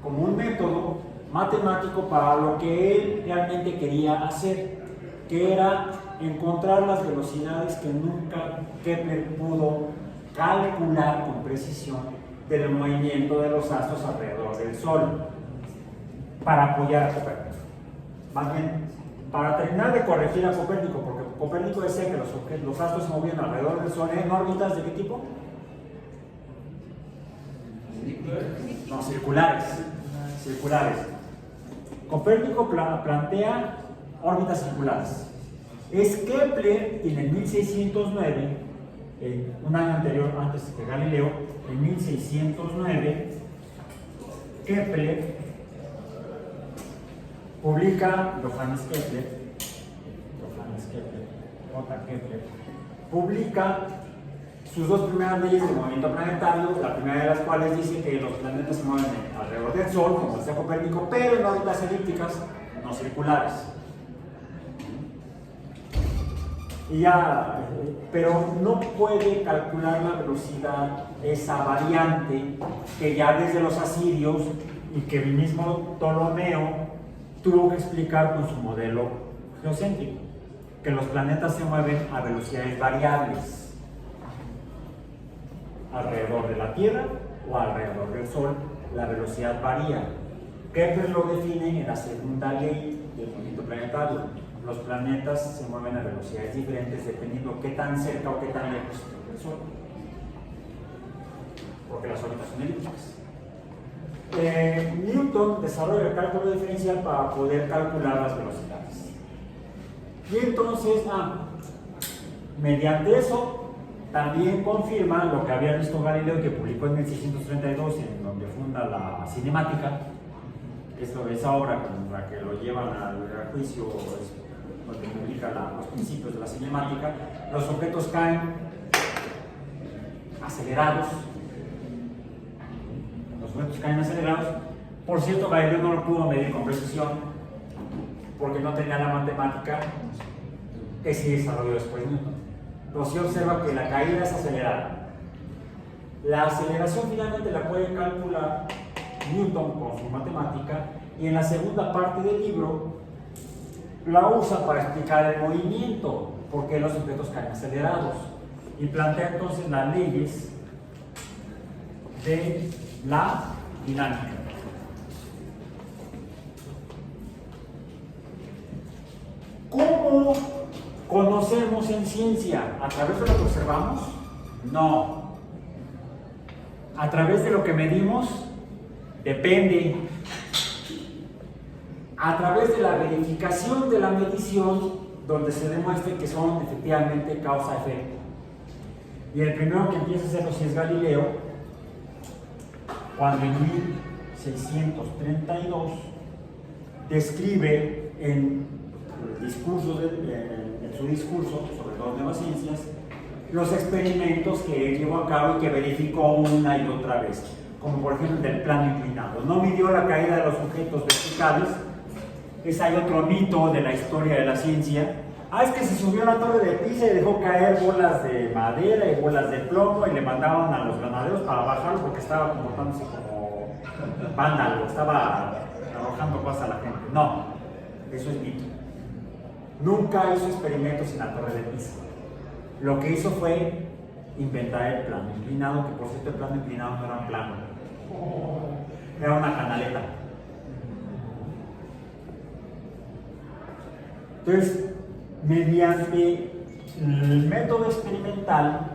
como un método matemático para lo que él realmente quería hacer, que era encontrar las velocidades que nunca Kepler pudo calcular con precisión del movimiento de los astros alrededor del Sol, para apoyar a Copérnico. Más bien, para terminar de corregir a Copérnico, porque Copérnico decía que los astros se movían alrededor del Sol en órbitas ¿de qué tipo? No, circulares. Copérnico plantea órbitas circulares. Es Kepler quien en 1609, un año anterior, antes que Galileo, en 1609, Kepler publica, Johannes Kepler, publica sus dos primeras leyes del movimiento planetario, la primera de las cuales dice que los planetas se mueven alrededor del Sol, como decía Copérnico, pero en órbitas elípticas, no circulares. Pero no puede calcular la velocidad, esa variante que ya desde los asirios y que el mismo Ptolomeo tuvo que explicar con su modelo geocéntrico, que los planetas se mueven a velocidades variables alrededor de la Tierra o alrededor del Sol. La velocidad varía. Kepler lo define en la segunda ley del movimiento planetario. Los planetas se mueven a velocidades diferentes dependiendo qué tan cerca o qué tan lejos estén del Sol, porque las órbitas son elípticas. Newton desarrolla el cálculo diferencial para poder calcular las velocidades. Y entonces, mediante eso, también confirma lo que había visto Galileo, que publicó en 1632, en donde funda la cinemática. Esa obra con la que lo llevan al juicio, donde publica los principios de la cinemática. Los objetos caen acelerados. Por cierto, Galileo no lo pudo medir con precisión porque no tenía la matemática que sí desarrolló después Newton. Pero sí observa que la caída es acelerada. La aceleración finalmente la puede calcular Newton con su matemática, y en la segunda parte del libro la usa para explicar el movimiento, porque los objetos caen acelerados, y plantea entonces las leyes de la dinámica. ¿Cómo conocemos en ciencia? ¿A través de lo que observamos? No. ¿A través de lo que medimos? Depende. A través de la verificación de la medición, donde se demuestre que son efectivamente causa-efecto. Y el primero que empieza a hacerlo sí es Galileo, cuando en 1632 describe en su discurso sobre las nuevas ciencias los experimentos que él llevó a cabo y que verificó una y otra vez, como por ejemplo el del plano inclinado. No midió la caída de los objetos verticales. Hay otro mito de la historia de la ciencia. Es que se subió a la torre de Pisa y dejó caer bolas de madera y bolas de plomo y le mandaban a los granaderos para bajarlo porque estaba comportándose como vándalo, estaba arrojando cosas a la gente. No, eso es mito. Nunca hizo experimentos en la torre de Pisa. Lo que hizo fue inventar el plano inclinado, que por cierto el plano inclinado no era un plano, era una canaleta. Entonces, mediante el método experimental,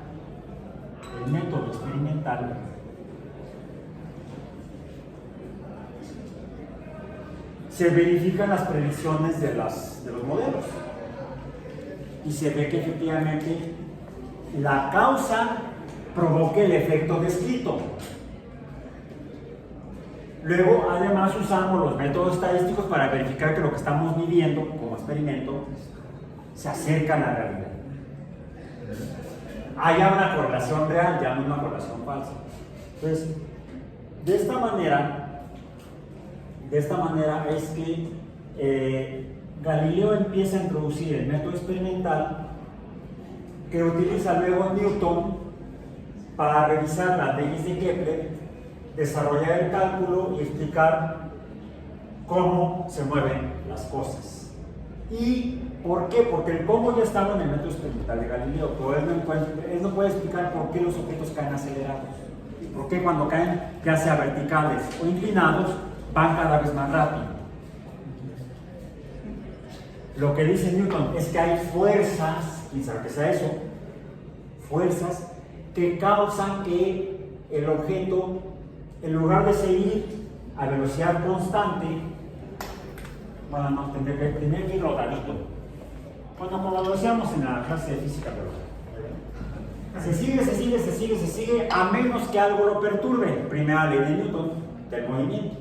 se verifican las predicciones de los modelos y se ve que efectivamente la causa provoca el efecto descrito. Luego, además, usamos los métodos estadísticos para verificar que lo que estamos midiendo como experimento se acerca a la realidad. Haya una correlación real, ya no una correlación falsa. Entonces, de esta manera es que Galileo empieza a introducir el método experimental que utiliza luego Newton para revisar las leyes de Kepler, desarrollar el cálculo y explicar cómo se mueven las cosas. ¿Y por qué? Porque el cómo ya estaba en el método experimental de Galileo, pero él no puede explicar por qué los objetos caen acelerados, por qué cuando caen, ya sea verticales o inclinados, van cada vez más rápido. Lo que dice Newton es que hay fuerzas, quién sabe qué sea eso, fuerzas que causan que el objeto, en lugar de seguir a velocidad constante, bueno, no, tendría que ir rodadito. Bueno, como lo decíamos en la clase de física, pero se sigue, a menos que algo lo perturbe. Primera ley de Newton, del movimiento.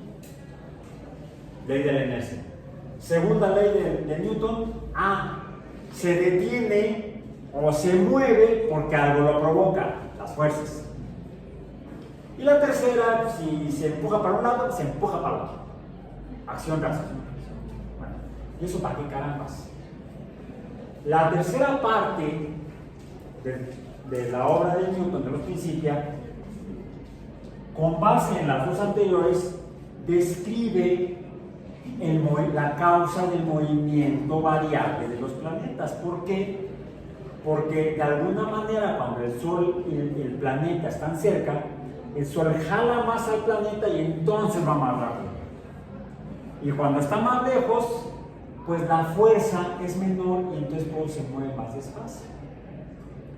Ley de la inercia. Segunda ley de Newton, se detiene o se mueve porque algo lo provoca, las fuerzas. Y la tercera, si se empuja para un lado, se empuja para el otro. Acción-reacción. Bueno, ¿y eso para qué carambas? La tercera parte de la obra de Newton, de los Principia, con base en las dos anteriores, describe la causa del movimiento variable de los planetas. ¿Por qué? Porque de alguna manera cuando el Sol y el planeta están cerca, el Sol jala más al planeta y entonces va más rápido. Y cuando está más lejos, pues la fuerza es menor y entonces todo se mueve más despacio.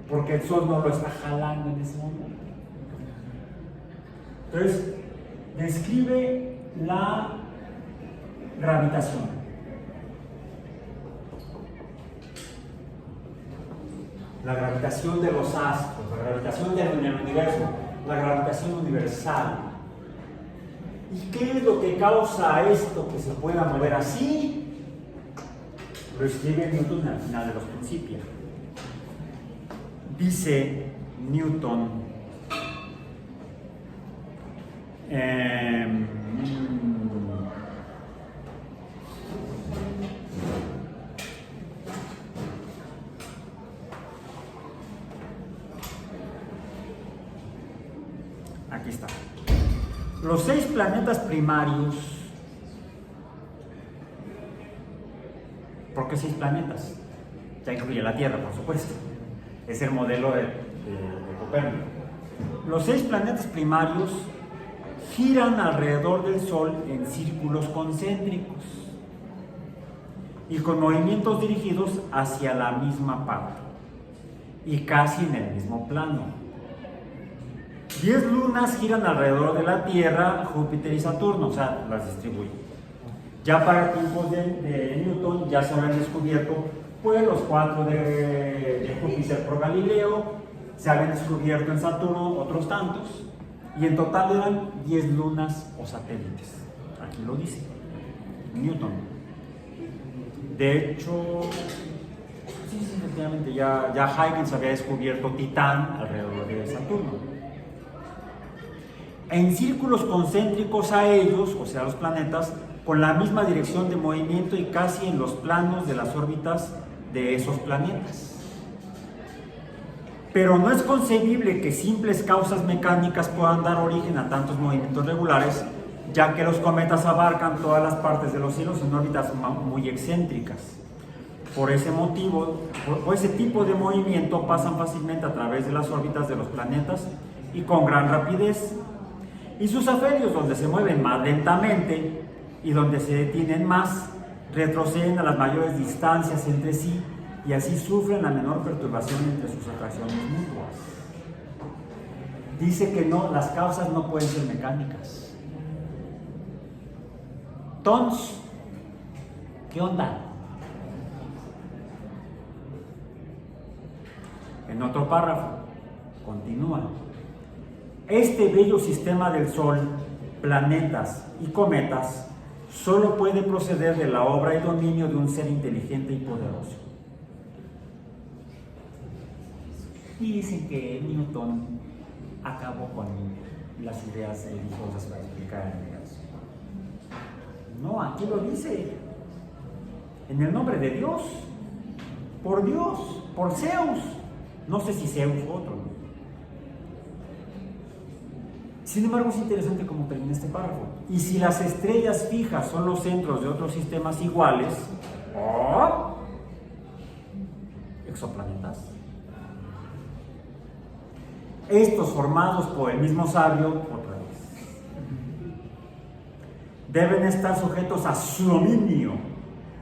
Porque el Sol no lo está jalando en ese momento. Entonces, describe la gravitación. La gravitación de los astros, la gravitación del universo, la gravitación universal. ¿Y qué es lo que causa esto que se pueda mover así? Lo escribe Newton al final de los Principios. Dice Newton, aquí está. Los 6 planetas primarios. ¿Por qué 6 planetas? Ya incluye la Tierra, por supuesto. Es el modelo de Copérnico. Los 6 planetas primarios giran alrededor del Sol en círculos concéntricos y con movimientos dirigidos hacia la misma parte y casi en el mismo plano. 10 lunas giran alrededor de la Tierra, Júpiter y Saturno, o sea, las distribuye. Ya para tiempos de Newton ya se habían descubierto pues los 4 de Júpiter por Galileo, se habían descubierto en Saturno otros tantos, y en total eran 10 lunas o satélites. Aquí lo dice Newton. De hecho, sí, efectivamente, ya Huygens había descubierto Titán alrededor de Saturno. En círculos concéntricos a ellos, o sea, los planetas, con la misma dirección de movimiento y casi en los planos de las órbitas de esos planetas. Pero no es concebible que simples causas mecánicas puedan dar origen a tantos movimientos regulares, ya que los cometas abarcan todas las partes de los cielos en órbitas muy excéntricas. Por ese motivo, por ese tipo de movimiento pasan fácilmente a través de las órbitas de los planetas y con gran rapidez. Y sus afelios, donde se mueven más lentamente y donde se detienen más, retroceden a las mayores distancias entre sí y así sufren la menor perturbación entre sus atracciones mutuas. Dice que no, las causas no pueden ser mecánicas. Entonces, ¿qué onda? En otro párrafo, continúa. Este bello sistema del Sol, planetas y cometas, solo puede proceder de la obra y dominio de un ser inteligente y poderoso. Y dicen que Newton acabó con las ideas religiosas para explicar el universo. No, aquí lo dice. En el nombre de Dios, por Zeus. No sé si Zeus u otro, ¿no? Sin embargo, es interesante cómo termina este párrafo. Y si las estrellas fijas son los centros de otros sistemas iguales, o exoplanetas, estos formados por el mismo sabio, otra vez, deben estar sujetos a su dominio,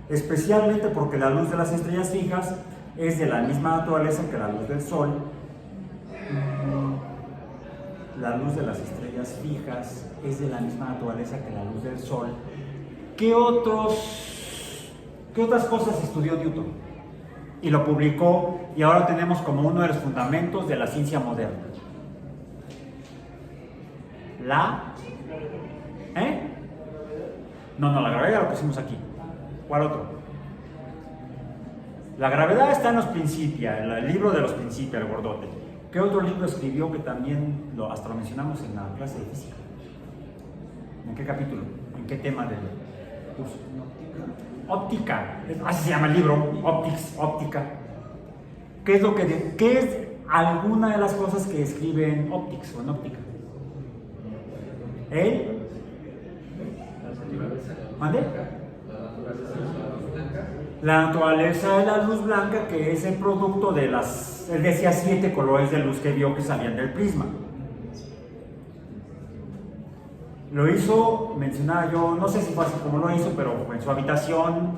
especialmente porque la luz de las estrellas fijas es de la misma naturaleza que la luz del Sol. La luz de las estrellas fijas es de la misma naturaleza que la luz del Sol. ¿Qué otras cosas estudió Newton? Y lo publicó, y ahora tenemos como uno de los fundamentos de la ciencia moderna. No, la gravedad lo pusimos aquí. ¿Cuál otro? La gravedad está en los Principia, en el libro de los Principia, el gordote. ¿Qué otro libro escribió que también hasta lo mencionamos en la clase de física? ¿En qué capítulo? ¿En qué tema del curso? Óptica. Así se llama el libro, óptica. ¿Qué es alguna de las cosas que escribe en Optics o en óptica? ¿Mande? La naturaleza de la luz blanca, que es el producto de él decía 7 colores de luz que vio que salían del prisma. Lo hizo, mencionaba yo, no sé si fue así como lo hizo, pero en su habitación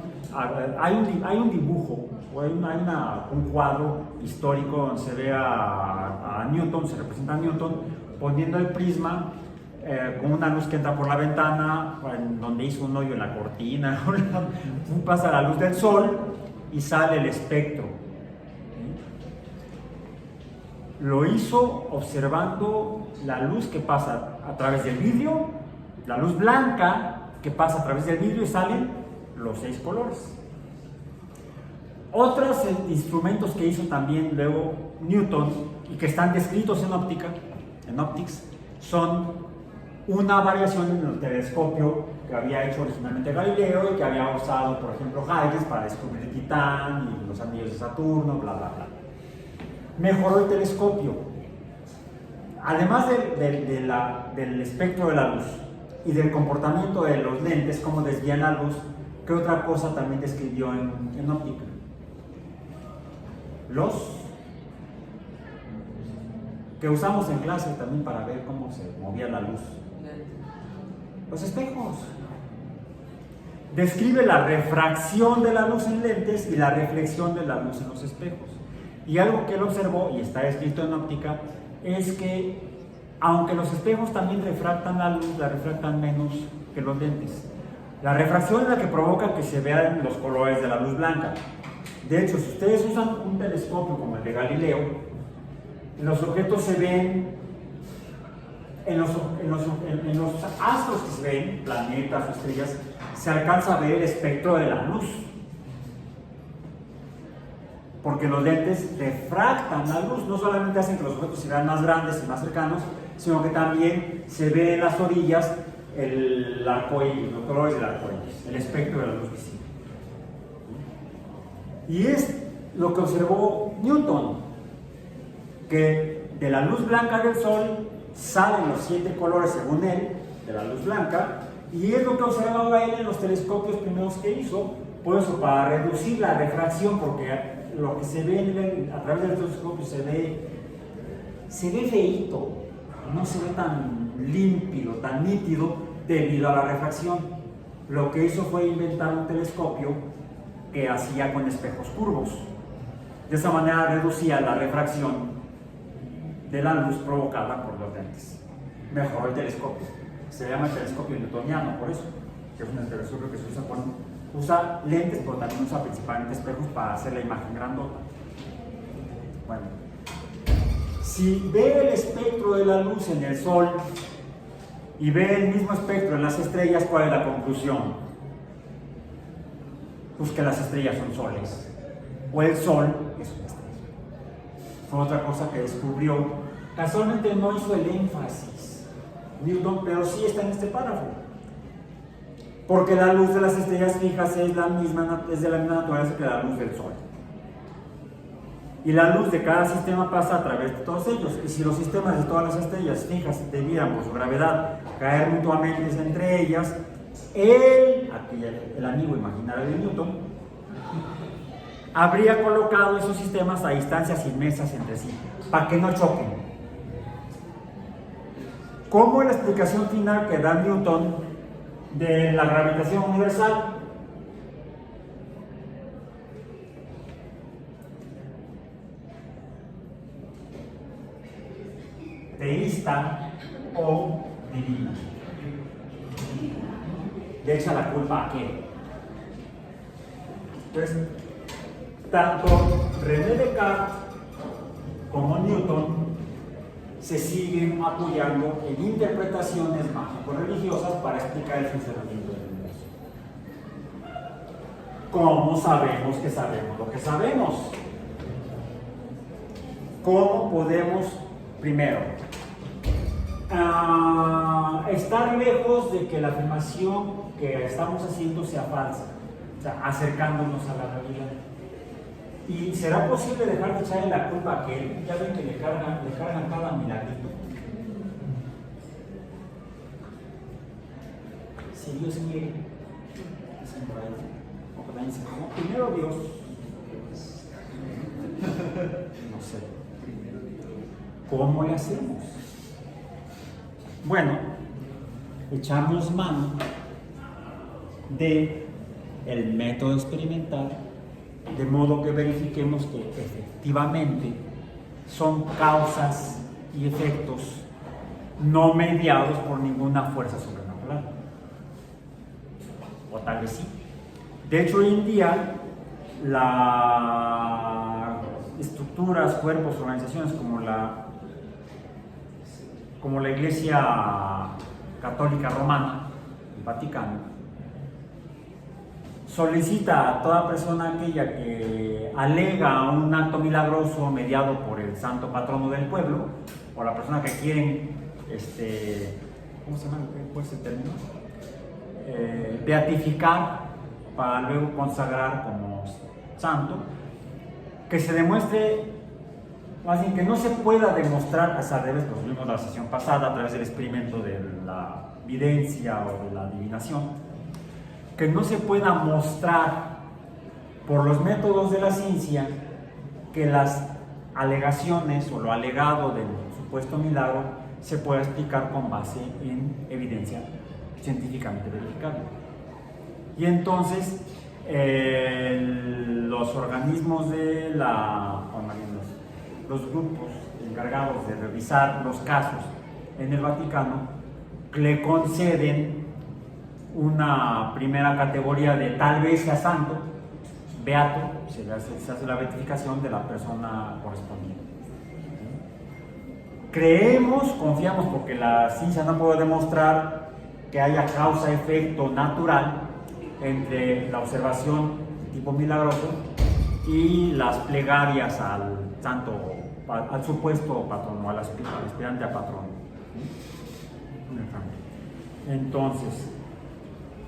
hay un dibujo, o hay un cuadro histórico donde se ve a Newton, se representa a Newton poniendo el prisma con una luz que entra por la ventana, en donde hizo un hoyo en la cortina, pasa la luz del sol y sale el espectro. Lo hizo observando la luz que pasa a través del vidrio, la luz blanca que pasa a través del vidrio y salen los 6 colores. Otros instrumentos que hizo también luego Newton y que están descritos en Optics, son una variación en el telescopio que había hecho originalmente Galileo y que había usado, por ejemplo, Huygens para descubrir Titán y los anillos de Saturno, bla, bla, bla. Mejoró el telescopio. Además del espectro de la luz y del comportamiento de los lentes, cómo desvían la luz, ¿qué otra cosa también describió en óptica? Los que usamos en clase también para ver cómo se movía la luz. Los espejos. Describe la refracción de la luz en lentes y la reflexión de la luz en los espejos. Y algo que él observó, y está escrito en óptica, es que aunque los espejos también refractan la luz, la refractan menos que los lentes. La refracción es la que provoca que se vean los colores de la luz blanca. De hecho, si ustedes usan un telescopio como el de Galileo, los objetos se ven, en los astros que se ven, planetas o estrellas, se alcanza a ver el espectro de la luz. Porque los lentes refractan la luz, no solamente hacen que los objetos se vean más grandes y más cercanos, sino que también se ve en las orillas el arcoíris, los colores del arcoíris, el espectro de la luz visible. Y es lo que observó Newton, que de la luz blanca del Sol salen los 7 colores, según él, de la luz blanca, y es lo que observaba él en los telescopios primeros que hizo, por eso, para reducir la refracción, porque lo que se ve a través del telescopio se ve feíto, no se ve tan límpido, tan nítido, debido a la refracción. Lo que hizo fue inventar un telescopio que hacía con espejos curvos. De esa manera reducía la refracción de la luz provocada por los lentes. Mejoró el telescopio. Se llama el telescopio newtoniano, por eso, que es un telescopio que se usa usa lentes, pero también usa principalmente espejos para hacer la imagen grandota. Bueno, si ve el espectro de la luz en el Sol y ve el mismo espectro en las estrellas, ¿cuál es la conclusión? Pues que las estrellas son soles, o el Sol es una estrella. Fue otra cosa que descubrió. Casualmente no hizo el énfasis Newton, pero sí está en este párrafo. Porque la luz de las estrellas fijas es de la misma naturaleza que la luz del Sol. Y la luz de cada sistema pasa a través de todos ellos. Y si los sistemas de todas las estrellas fijas debieran por su gravedad caer mutuamente entre ellas, el amigo imaginario de Newton, habría colocado esos sistemas a distancias inmensas entre sí, para que no choquen. ¿Cómo es la explicación final que da Newton de la gravitación universal? Teísta o divina. ¿Le echa la culpa a qué? Pues, tanto René Descartes como Newton se siguen apoyando en interpretaciones mágico-religiosas para explicar el funcionamiento del universo. ¿Cómo sabemos que sabemos lo que sabemos? ¿Cómo podemos, primero, estar lejos de que la afirmación que estamos haciendo sea falsa, o sea, acercándonos a la realidad? ¿Y será posible dejar de echarle la culpa a aquel? Ya ven que le cargan cada milagrito. Si Dios quiere, dicen por ahí, o por ahí dicen, no, primero Dios. No sé. ¿Cómo le hacemos? Bueno, echamos mano de el método experimental, de modo que verifiquemos que efectivamente son causas y efectos no mediados por ninguna fuerza sobrenatural. O tal vez sí. De hecho, hoy en día, las estructuras, cuerpos, organizaciones como la Iglesia Católica Romana, el Vaticano, solicita a toda persona aquella que alega un acto milagroso mediado por el santo patrono del pueblo, o la persona que quieren, ¿cómo se llama? ¿Cuál es el término? Beatificar para luego consagrar como santo, que se demuestre, más bien que no se pueda demostrar, pues al revés, lo vimos la sesión pasada a través del experimento de la videncia o de la adivinación, que no se pueda mostrar por los métodos de la ciencia que las alegaciones o lo alegado del supuesto milagro se pueda explicar con base en evidencia científicamente verificable. Y entonces los organismos de los grupos encargados de revisar los casos en el Vaticano le conceden una primera categoría de tal vez sea santo, beato, se hace la beatificación de la persona correspondiente. Creemos, confiamos, porque la ciencia no puede demostrar que haya causa-efecto natural entre la observación de tipo milagroso y las plegarias al santo, al supuesto patrono, al aspirante a patrono. Entonces,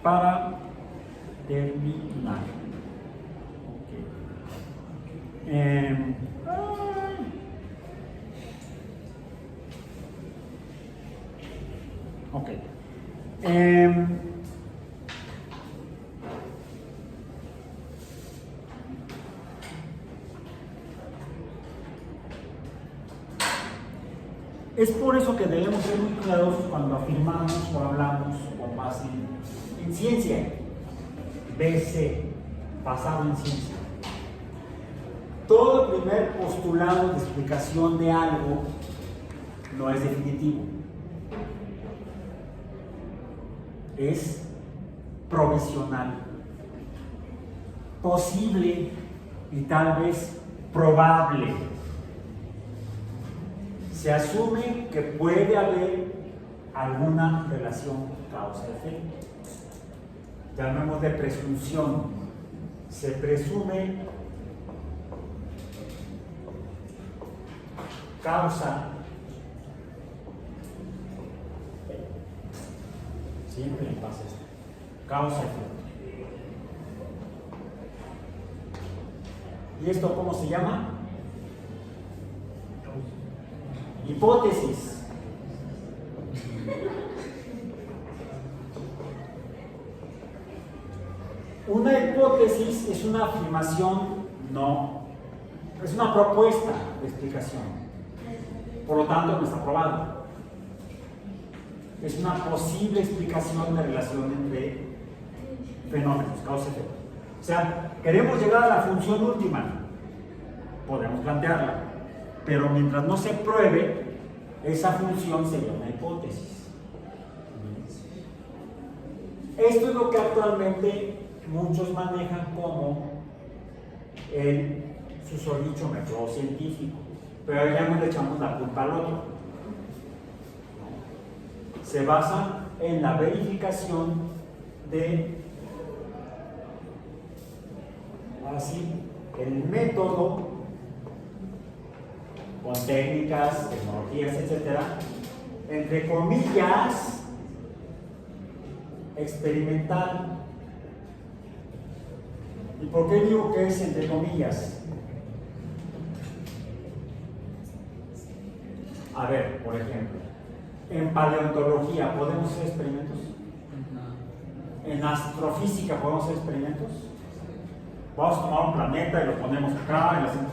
para terminar, Eh, ok. Es por eso que debemos ser muy cuidadosos cuando afirmamos o hablamos con base en ciencia. BC, basado en ciencia. Todo primer postulado de explicación de algo no es definitivo. Es provisional, posible y tal vez probable. Se asume que puede haber alguna relación causa-efecto. Llamemos de presunción. Se presume causa. Siempre me pasa esto. Causa-efecto. ¿Y esto cómo se llama? Hipótesis. Una hipótesis es una afirmación, no, es una propuesta de explicación. Por lo tanto, no está probado. Es una posible explicación de relación entre fenómenos, causa y efecto. O sea, queremos llegar a la función última, podemos plantearla, pero mientras no se pruebe, esa función sería una hipótesis. Esto es lo que actualmente muchos manejan como el susodicho método científico, pero ya no le echamos la culpa al otro. Se basa en la verificación de así el método con técnicas, tecnologías, etcétera, entre comillas, experimental. ¿Y por qué digo que es entre comillas? A ver, por ejemplo, en paleontología podemos hacer experimentos. En astrofísica podemos hacer experimentos. Vamos a tomar un planeta y lo ponemos acá y lo hacemos.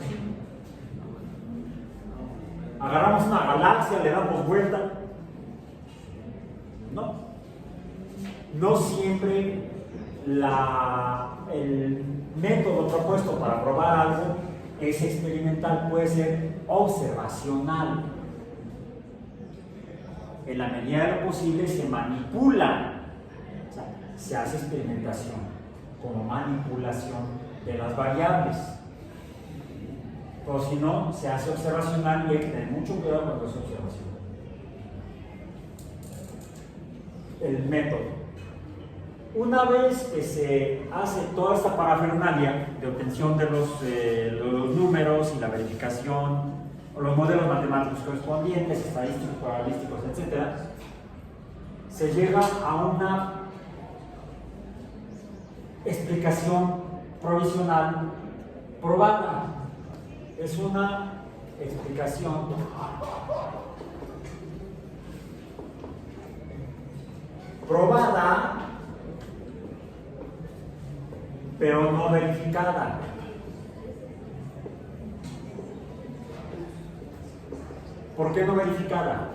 Agarramos una galaxia, le damos vuelta. No. No siempre el método propuesto para probar algo es experimental, puede ser observacional. En la medida de lo posible se manipula, o sea, se hace experimentación como manipulación de las variables. Pero si no, se hace observacional y hay que tener mucho cuidado cuando es observación. El método. Una vez que se hace toda esta parafernalia de obtención de los números y la verificación, o los modelos matemáticos correspondientes, estadísticos, probabilísticos, etc., se llega a una explicación provisional probada. Es una explicación probada, pero no verificada. ¿Por qué no verificada?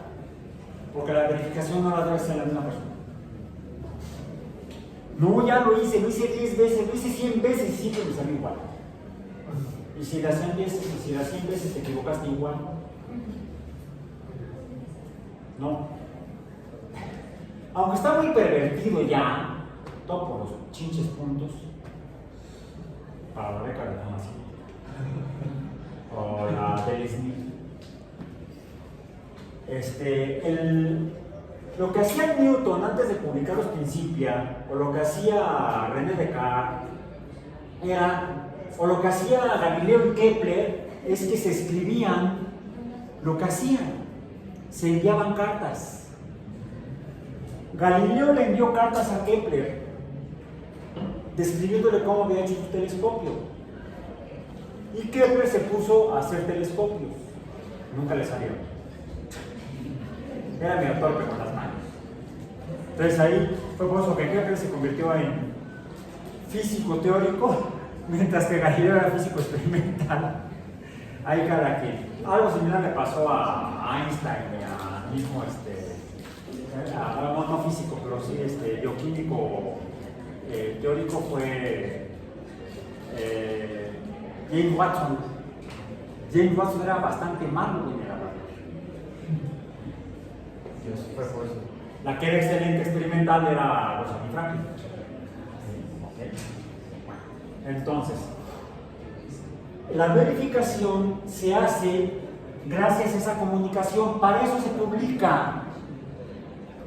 Porque la verificación no la debe hacer la misma persona. No, ya lo hice 10 veces, lo hice 100 veces y siempre me salió igual. Y si las 100 veces te equivocaste igual. No. Aunque está muy pervertido ya, todo por los chinches puntos, para la beca de Thomas o la del Smith. Lo que hacía Newton antes de publicar los Principia, o lo que hacía René Descartes, o lo que hacía Galileo y Kepler, es que se escribían lo que hacían, se enviaban cartas. Galileo le envió cartas a Kepler, describiéndole cómo había hecho su telescopio. Y Kepler se puso a hacer telescopios. Nunca le salieron. Era medio torpe con las manos. Entonces ahí fue por eso que Kepler se convirtió en físico teórico, mientras que Galileo era físico experimental. Ahí cada quien. Algo similar le pasó a Einstein, a mismo no físico, pero sí bioquímico teórico fue James Watson. James Watson era bastante malo en el laboratorio. Fue por eso. La que era excelente experimental era Rosalind Franklin. ¿Okay? Bueno, entonces, la verificación se hace gracias a esa comunicación. Para eso se publica.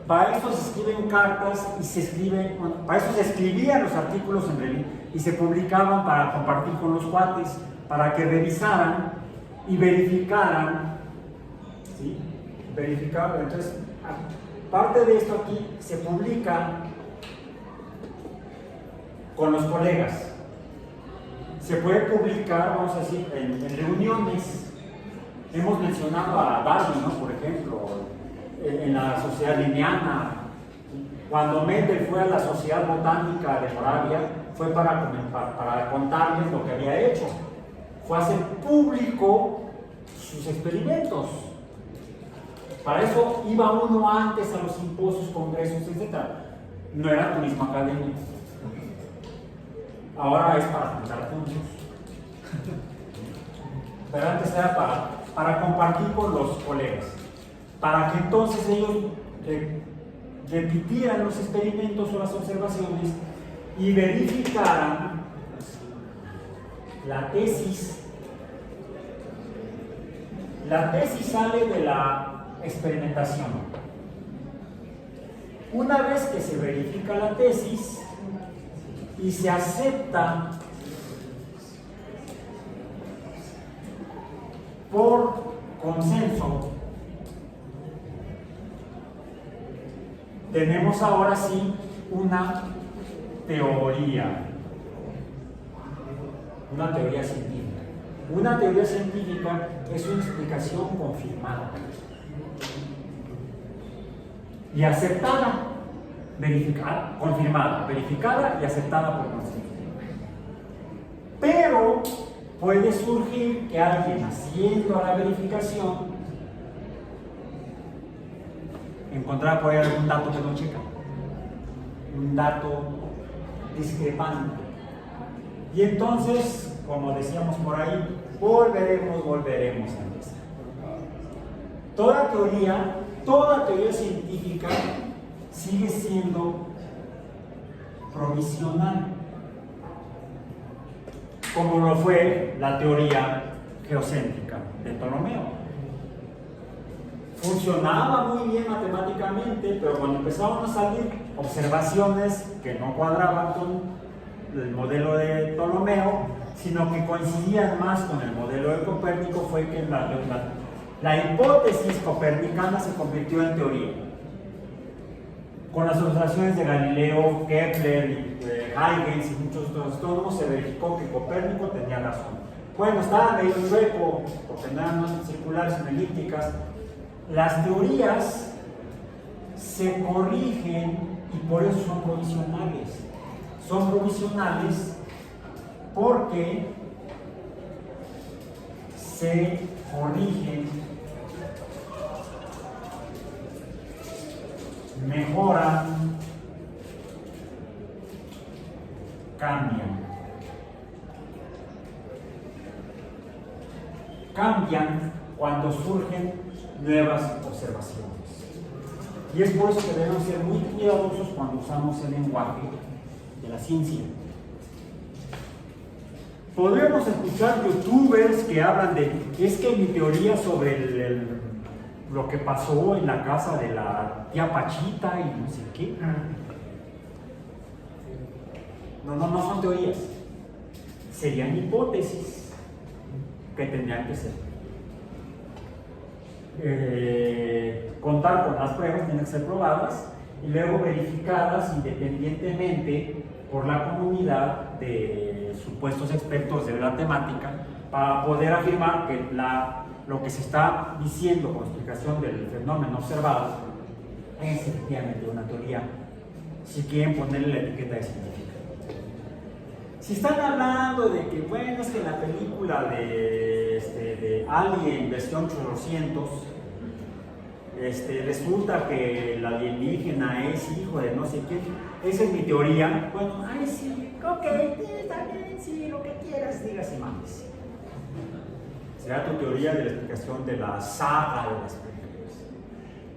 Para eso se escriben cartas y se escriben, bueno, para eso se escribían los artículos en revista y se publicaban para compartir con los cuates, para que revisaran y verificaran, ¿sí? Verificaban. Entonces, parte de esto aquí se publica con los colegas. Se puede publicar, vamos a decir, en reuniones. Hemos mencionado a Darwin, ¿no? Por ejemplo, en la Sociedad Linneana. Cuando Mendel fue a la Sociedad Botánica de Moravia, fue para contarles lo que había hecho. Fue a hacer público sus experimentos. Para eso iba uno antes a los simposios, congresos, etc. No era turismo académico. Ahora es para juntar puntos. Pero antes era para compartir con los colegas. Para que entonces ellos repitieran los experimentos o las observaciones y verificaran la tesis. La tesis sale de la experimentación. Una vez que se verifica la tesis y se acepta por consenso, tenemos ahora sí una teoría científica. Una teoría científica es una explicación confirmada y aceptada, verificada, confirmada, verificada y aceptada por consenso. Pero puede surgir que alguien haciendo la verificación encontrar por ahí algún dato que no checa, un dato discrepante. Y entonces, como decíamos por ahí, volveremos a empezar. Toda teoría científica sigue siendo provisional, como lo fue la teoría geocéntrica de Ptolomeo. Funcionaba muy bien matemáticamente, pero cuando empezaron a salir observaciones que no cuadraban con el modelo de Ptolomeo, sino que coincidían más con el modelo de Copérnico, fue que la hipótesis copernicana se convirtió en teoría. Con las observaciones de Galileo, Kepler, Huygens y muchos otros astrónomos, se verificó que Copérnico tenía razón. Bueno, estaba medio chueco, porque no eran circulares, sino elípticas. Las teorías se corrigen y por eso son provisionales. Son provisionales porque se corrigen, mejoran, cambian. Cambian cuando surgen nuevas observaciones. Y es por eso que debemos ser muy cuidadosos cuando usamos el lenguaje de la ciencia. Podríamos escuchar youtubers que hablan de, es que mi teoría sobre lo que pasó en la casa de la tía Pachita y no sé qué. No son teorías. Serían hipótesis que tendrían que ser. Contar con las pruebas, tienen que ser probadas y luego verificadas independientemente por la comunidad de supuestos expertos de la temática para poder afirmar que lo que se está diciendo con explicación del fenómeno observado es efectivamente una teoría, si quieren ponerle la etiqueta de científica. Si están hablando de que, bueno, es que la película de Alien versión 800, resulta que el alienígena es hijo de no sé quién, esa es mi teoría, bueno, ay sí, ok, está bien, sí, lo que quieras, digas y mandes. Será tu teoría de la explicación de la saga de las películas.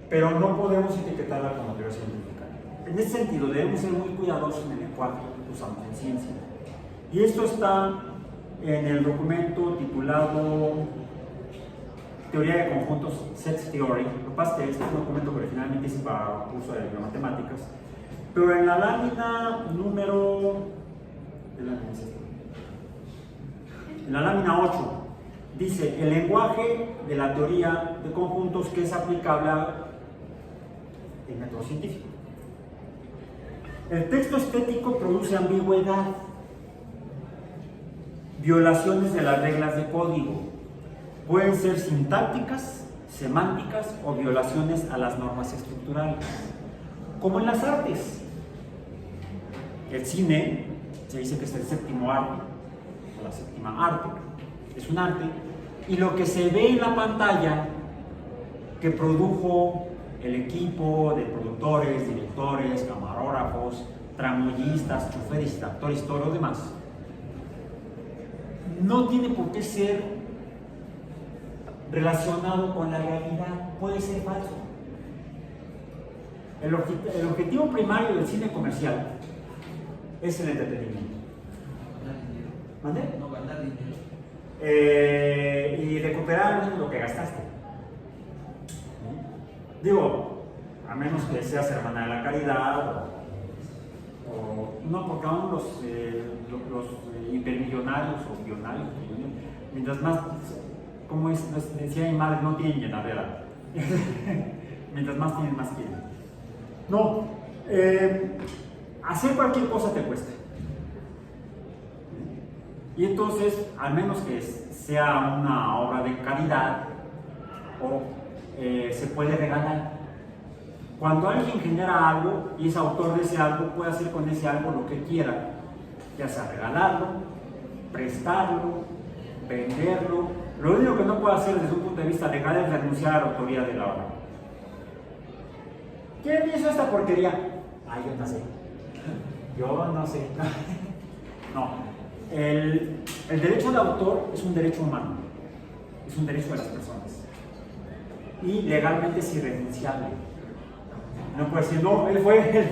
Pero no podemos etiquetarla como teoría científica. En ese sentido, debemos ser muy cuidadosos en el lenguaje que usamos en ciencia. Y esto está en el documento titulado Teoría de Conjuntos, Set Theory. Lo que pasa es que este es un documento que originalmente hice para el curso de matemáticas. Pero en la lámina número... En la lámina 8 dice el lenguaje de la teoría de conjuntos que es aplicable al método científico. El texto estético produce ambigüedad, violaciones de las reglas de código. Pueden ser sintácticas, semánticas o violaciones a las normas estructurales. Como en las artes. El cine se dice que es el séptimo arte, o la séptima arte, es un arte, y lo que se ve en la pantalla que produjo el equipo de productores, directores, camarógrafos, tramoyistas, choferes, actores, todo lo demás, no tiene por qué ser relacionado con la realidad, puede ser falso. El objetivo primario del cine comercial es el entretenimiento. ¿Mande? No ganar dinero. Y recuperar lo que gastaste. Digo, a menos que seas hermana de la caridad o no, porque aún los hipermillonarios o billonarios, mientras más, como decía mi madre, no tienen llenadera. Mientras más tienen, más quieren. No, hacer cualquier cosa te cuesta. Y entonces, al menos que sea una obra de caridad o se puede regalar. Cuando alguien genera algo y es autor de ese algo, puede hacer con ese algo lo que quiera, ya sea regalarlo, prestarlo, venderlo. Lo único que no puede hacer desde un punto de vista legal es renunciar a la autoría de la obra. ¿Quién hizo esta porquería? Ay, yo no sé. Yo no sé. No. El derecho de autor es un derecho humano, es un derecho de las personas y legalmente es irrenunciable. No puede decir, no, él fue.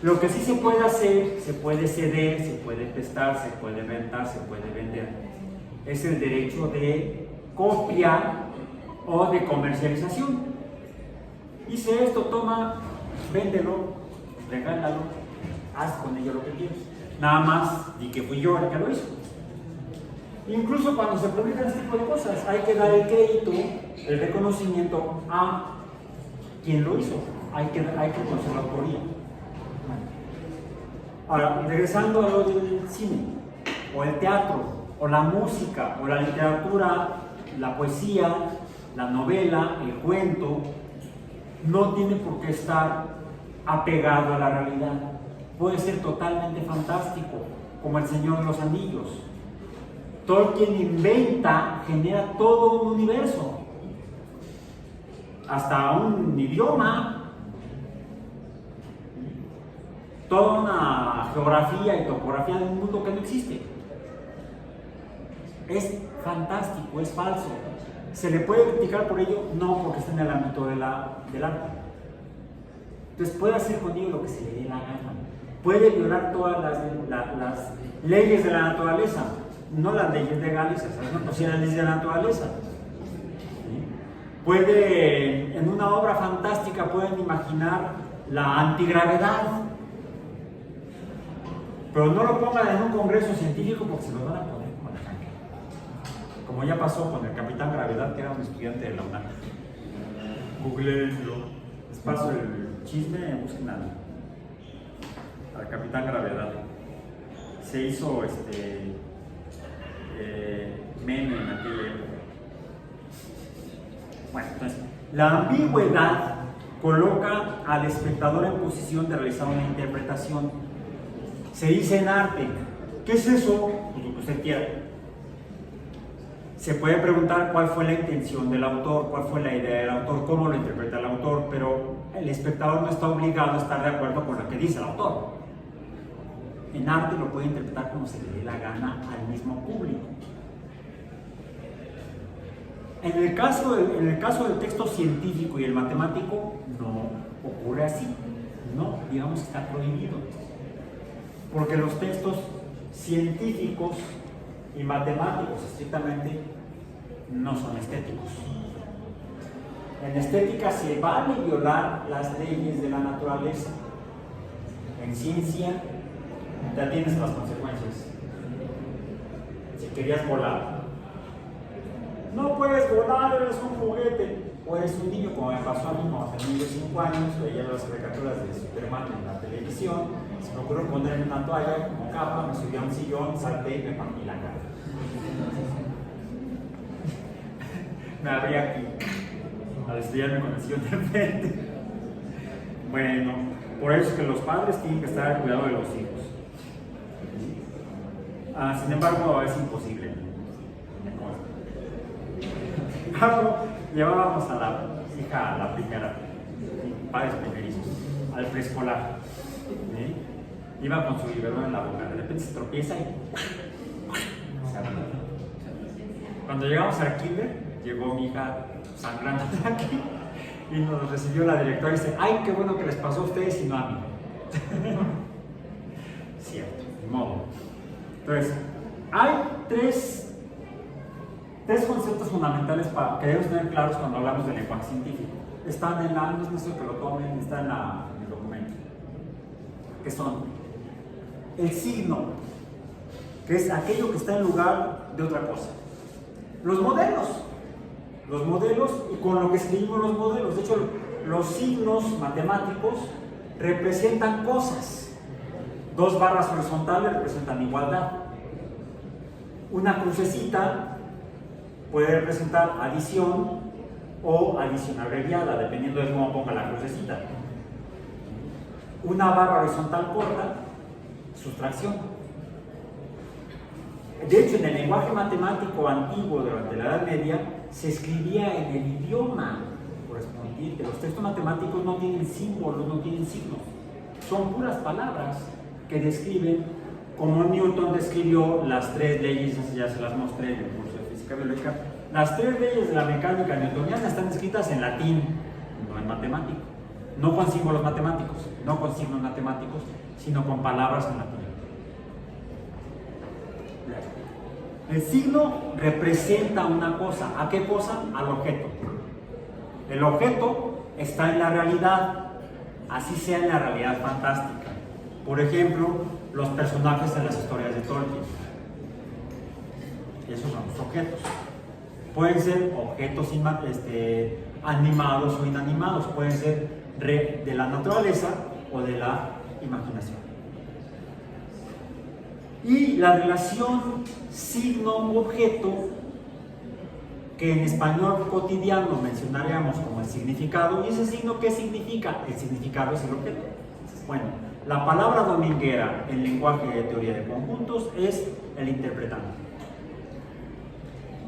Lo que sí se puede hacer, se puede ceder, se puede prestar, se puede rentar, se puede vender, es el derecho de copia o de comercialización. Hice esto, toma, véndelo, regálalo, haz con ello lo que quieras. Nada más di que fui yo el que lo hizo. Incluso cuando se publican este tipo de cosas, hay que dar el crédito, el reconocimiento a quien lo hizo. Hay que conocer la autoría. Ahora, regresando a lo del cine, o el teatro, o la música, o la literatura, la poesía, la novela, el cuento, no tiene por qué estar apegado a la realidad. Puede ser totalmente fantástico, como El Señor de los Anillos. Tolkien inventa, genera todo un universo, hasta un idioma, toda una geografía y topografía de un mundo que no existe. Es fantástico, es falso. ¿Se le puede criticar por ello? No, porque está en el ámbito del arte. Entonces puede hacer con ello lo que se le dé la gana. Puede violar todas las leyes de la naturaleza, no las leyes legales, sino las leyes de la naturaleza. ¿Sí? Puede, en una obra fantástica, pueden imaginar la antigravedad, pero no lo pongan en un congreso científico porque se lo van a poner como la caña. Como ya pasó con el Capitán Gravedad, que era un estudiante de la UNAM. Googleenlo, les paso el chisme, busquen al Capitán Gravedad. Se hizo meme en aquella época. Bueno, entonces, la ambigüedad coloca al espectador en posición de realizar una interpretación. Se dice en arte, ¿qué es eso? Pues lo que usted quiera. Se puede preguntar cuál fue la intención del autor, cuál fue la idea del autor, cómo lo interpreta el autor, pero el espectador no está obligado a estar de acuerdo con lo que dice el autor. En arte lo puede interpretar como se le dé la gana al mismo público. En el caso del texto científico y el matemático, no ocurre así. No, digamos, está prohibido. Porque los textos científicos y matemáticos, estrictamente, no son estéticos. En estética se vale violar las leyes de la naturaleza. En ciencia, ya tienes las consecuencias. Si querías volar, no puedes volar, eres un juguete. O eres un niño, como me pasó a mí cuando tenía 5 años, veía las caricaturas de Superman en la televisión. Se me ocurrió ponerme una toalla como capa, me subí a un sillón, salté y me partí la cara. Me abrí aquí, al estudiarme con el sillón de frente. Bueno, por eso es que los padres tienen que estar al cuidado de los hijos. Sin embargo, es imposible. Llevábamos a la hija, a la primera, padres primerizos, al preescolar. Iba con su biberón en la boca, de repente se tropieza y se abre. Cuando llegamos al kinder, llegó mi hija sangrando de aquí y nos recibió la directora y dice: ¡ay, qué bueno que les pasó a ustedes y no a mí! Cierto, de modo. Entonces, hay tres conceptos fundamentales que debemos tener claros cuando hablamos del lenguaje científico. Están en la, no es necesario que lo tomen, está en el documento. Que son el signo, que es aquello que está en lugar de otra cosa. Los modelos y con lo que escribimos los modelos. De hecho, los signos matemáticos representan cosas. 2 barras horizontales representan igualdad. Una crucecita puede representar adición o adición abreviada, dependiendo de cómo ponga la crucecita. Una barra horizontal corta, sustracción. De hecho, en el lenguaje matemático antiguo durante la Edad Media, se escribía en el idioma correspondiente. Los textos matemáticos no tienen símbolos, no tienen signos. Son puras palabras que describen, como Newton describió las 3 leyes, ya se las mostré en el curso de física biológica. Las 3 leyes de la mecánica newtoniana están escritas en latín, no en matemático. No con símbolos matemáticos, no con signos matemáticos, sino con palabras en latín. El signo representa una cosa. ¿A qué cosa? Al objeto. El objeto está en la realidad, así sea en la realidad fantástica. Por ejemplo, los personajes en las historias de Tolkien. Esos son los objetos. Pueden ser objetos animados o inanimados, pueden ser de la naturaleza o de la imaginación. Y la relación signo-objeto, que en español cotidiano mencionaríamos como el significado. ¿Y ese signo qué significa? El significado es el objeto. Bueno, la palabra dominguera en lenguaje de teoría de conjuntos es el interpretante.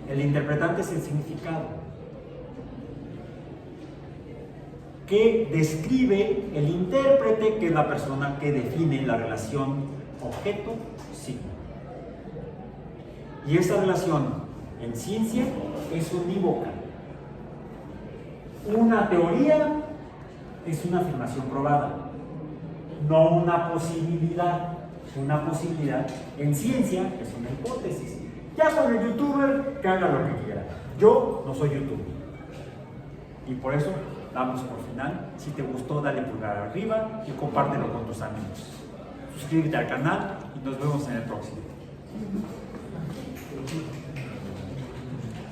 El interpretante es el significado que describe el intérprete, que es la persona que define la relación objeto-signo. Y esa relación en ciencia es unívoca. Una teoría es una afirmación probada, no una posibilidad. Una posibilidad en ciencia es una hipótesis. Ya con el youtuber, que haga lo que quiera. Yo no soy youtuber. Y por eso damos por final. Si te gustó, dale pulgar arriba y compártelo con tus amigos. Suscríbete al canal y nos vemos en el próximo.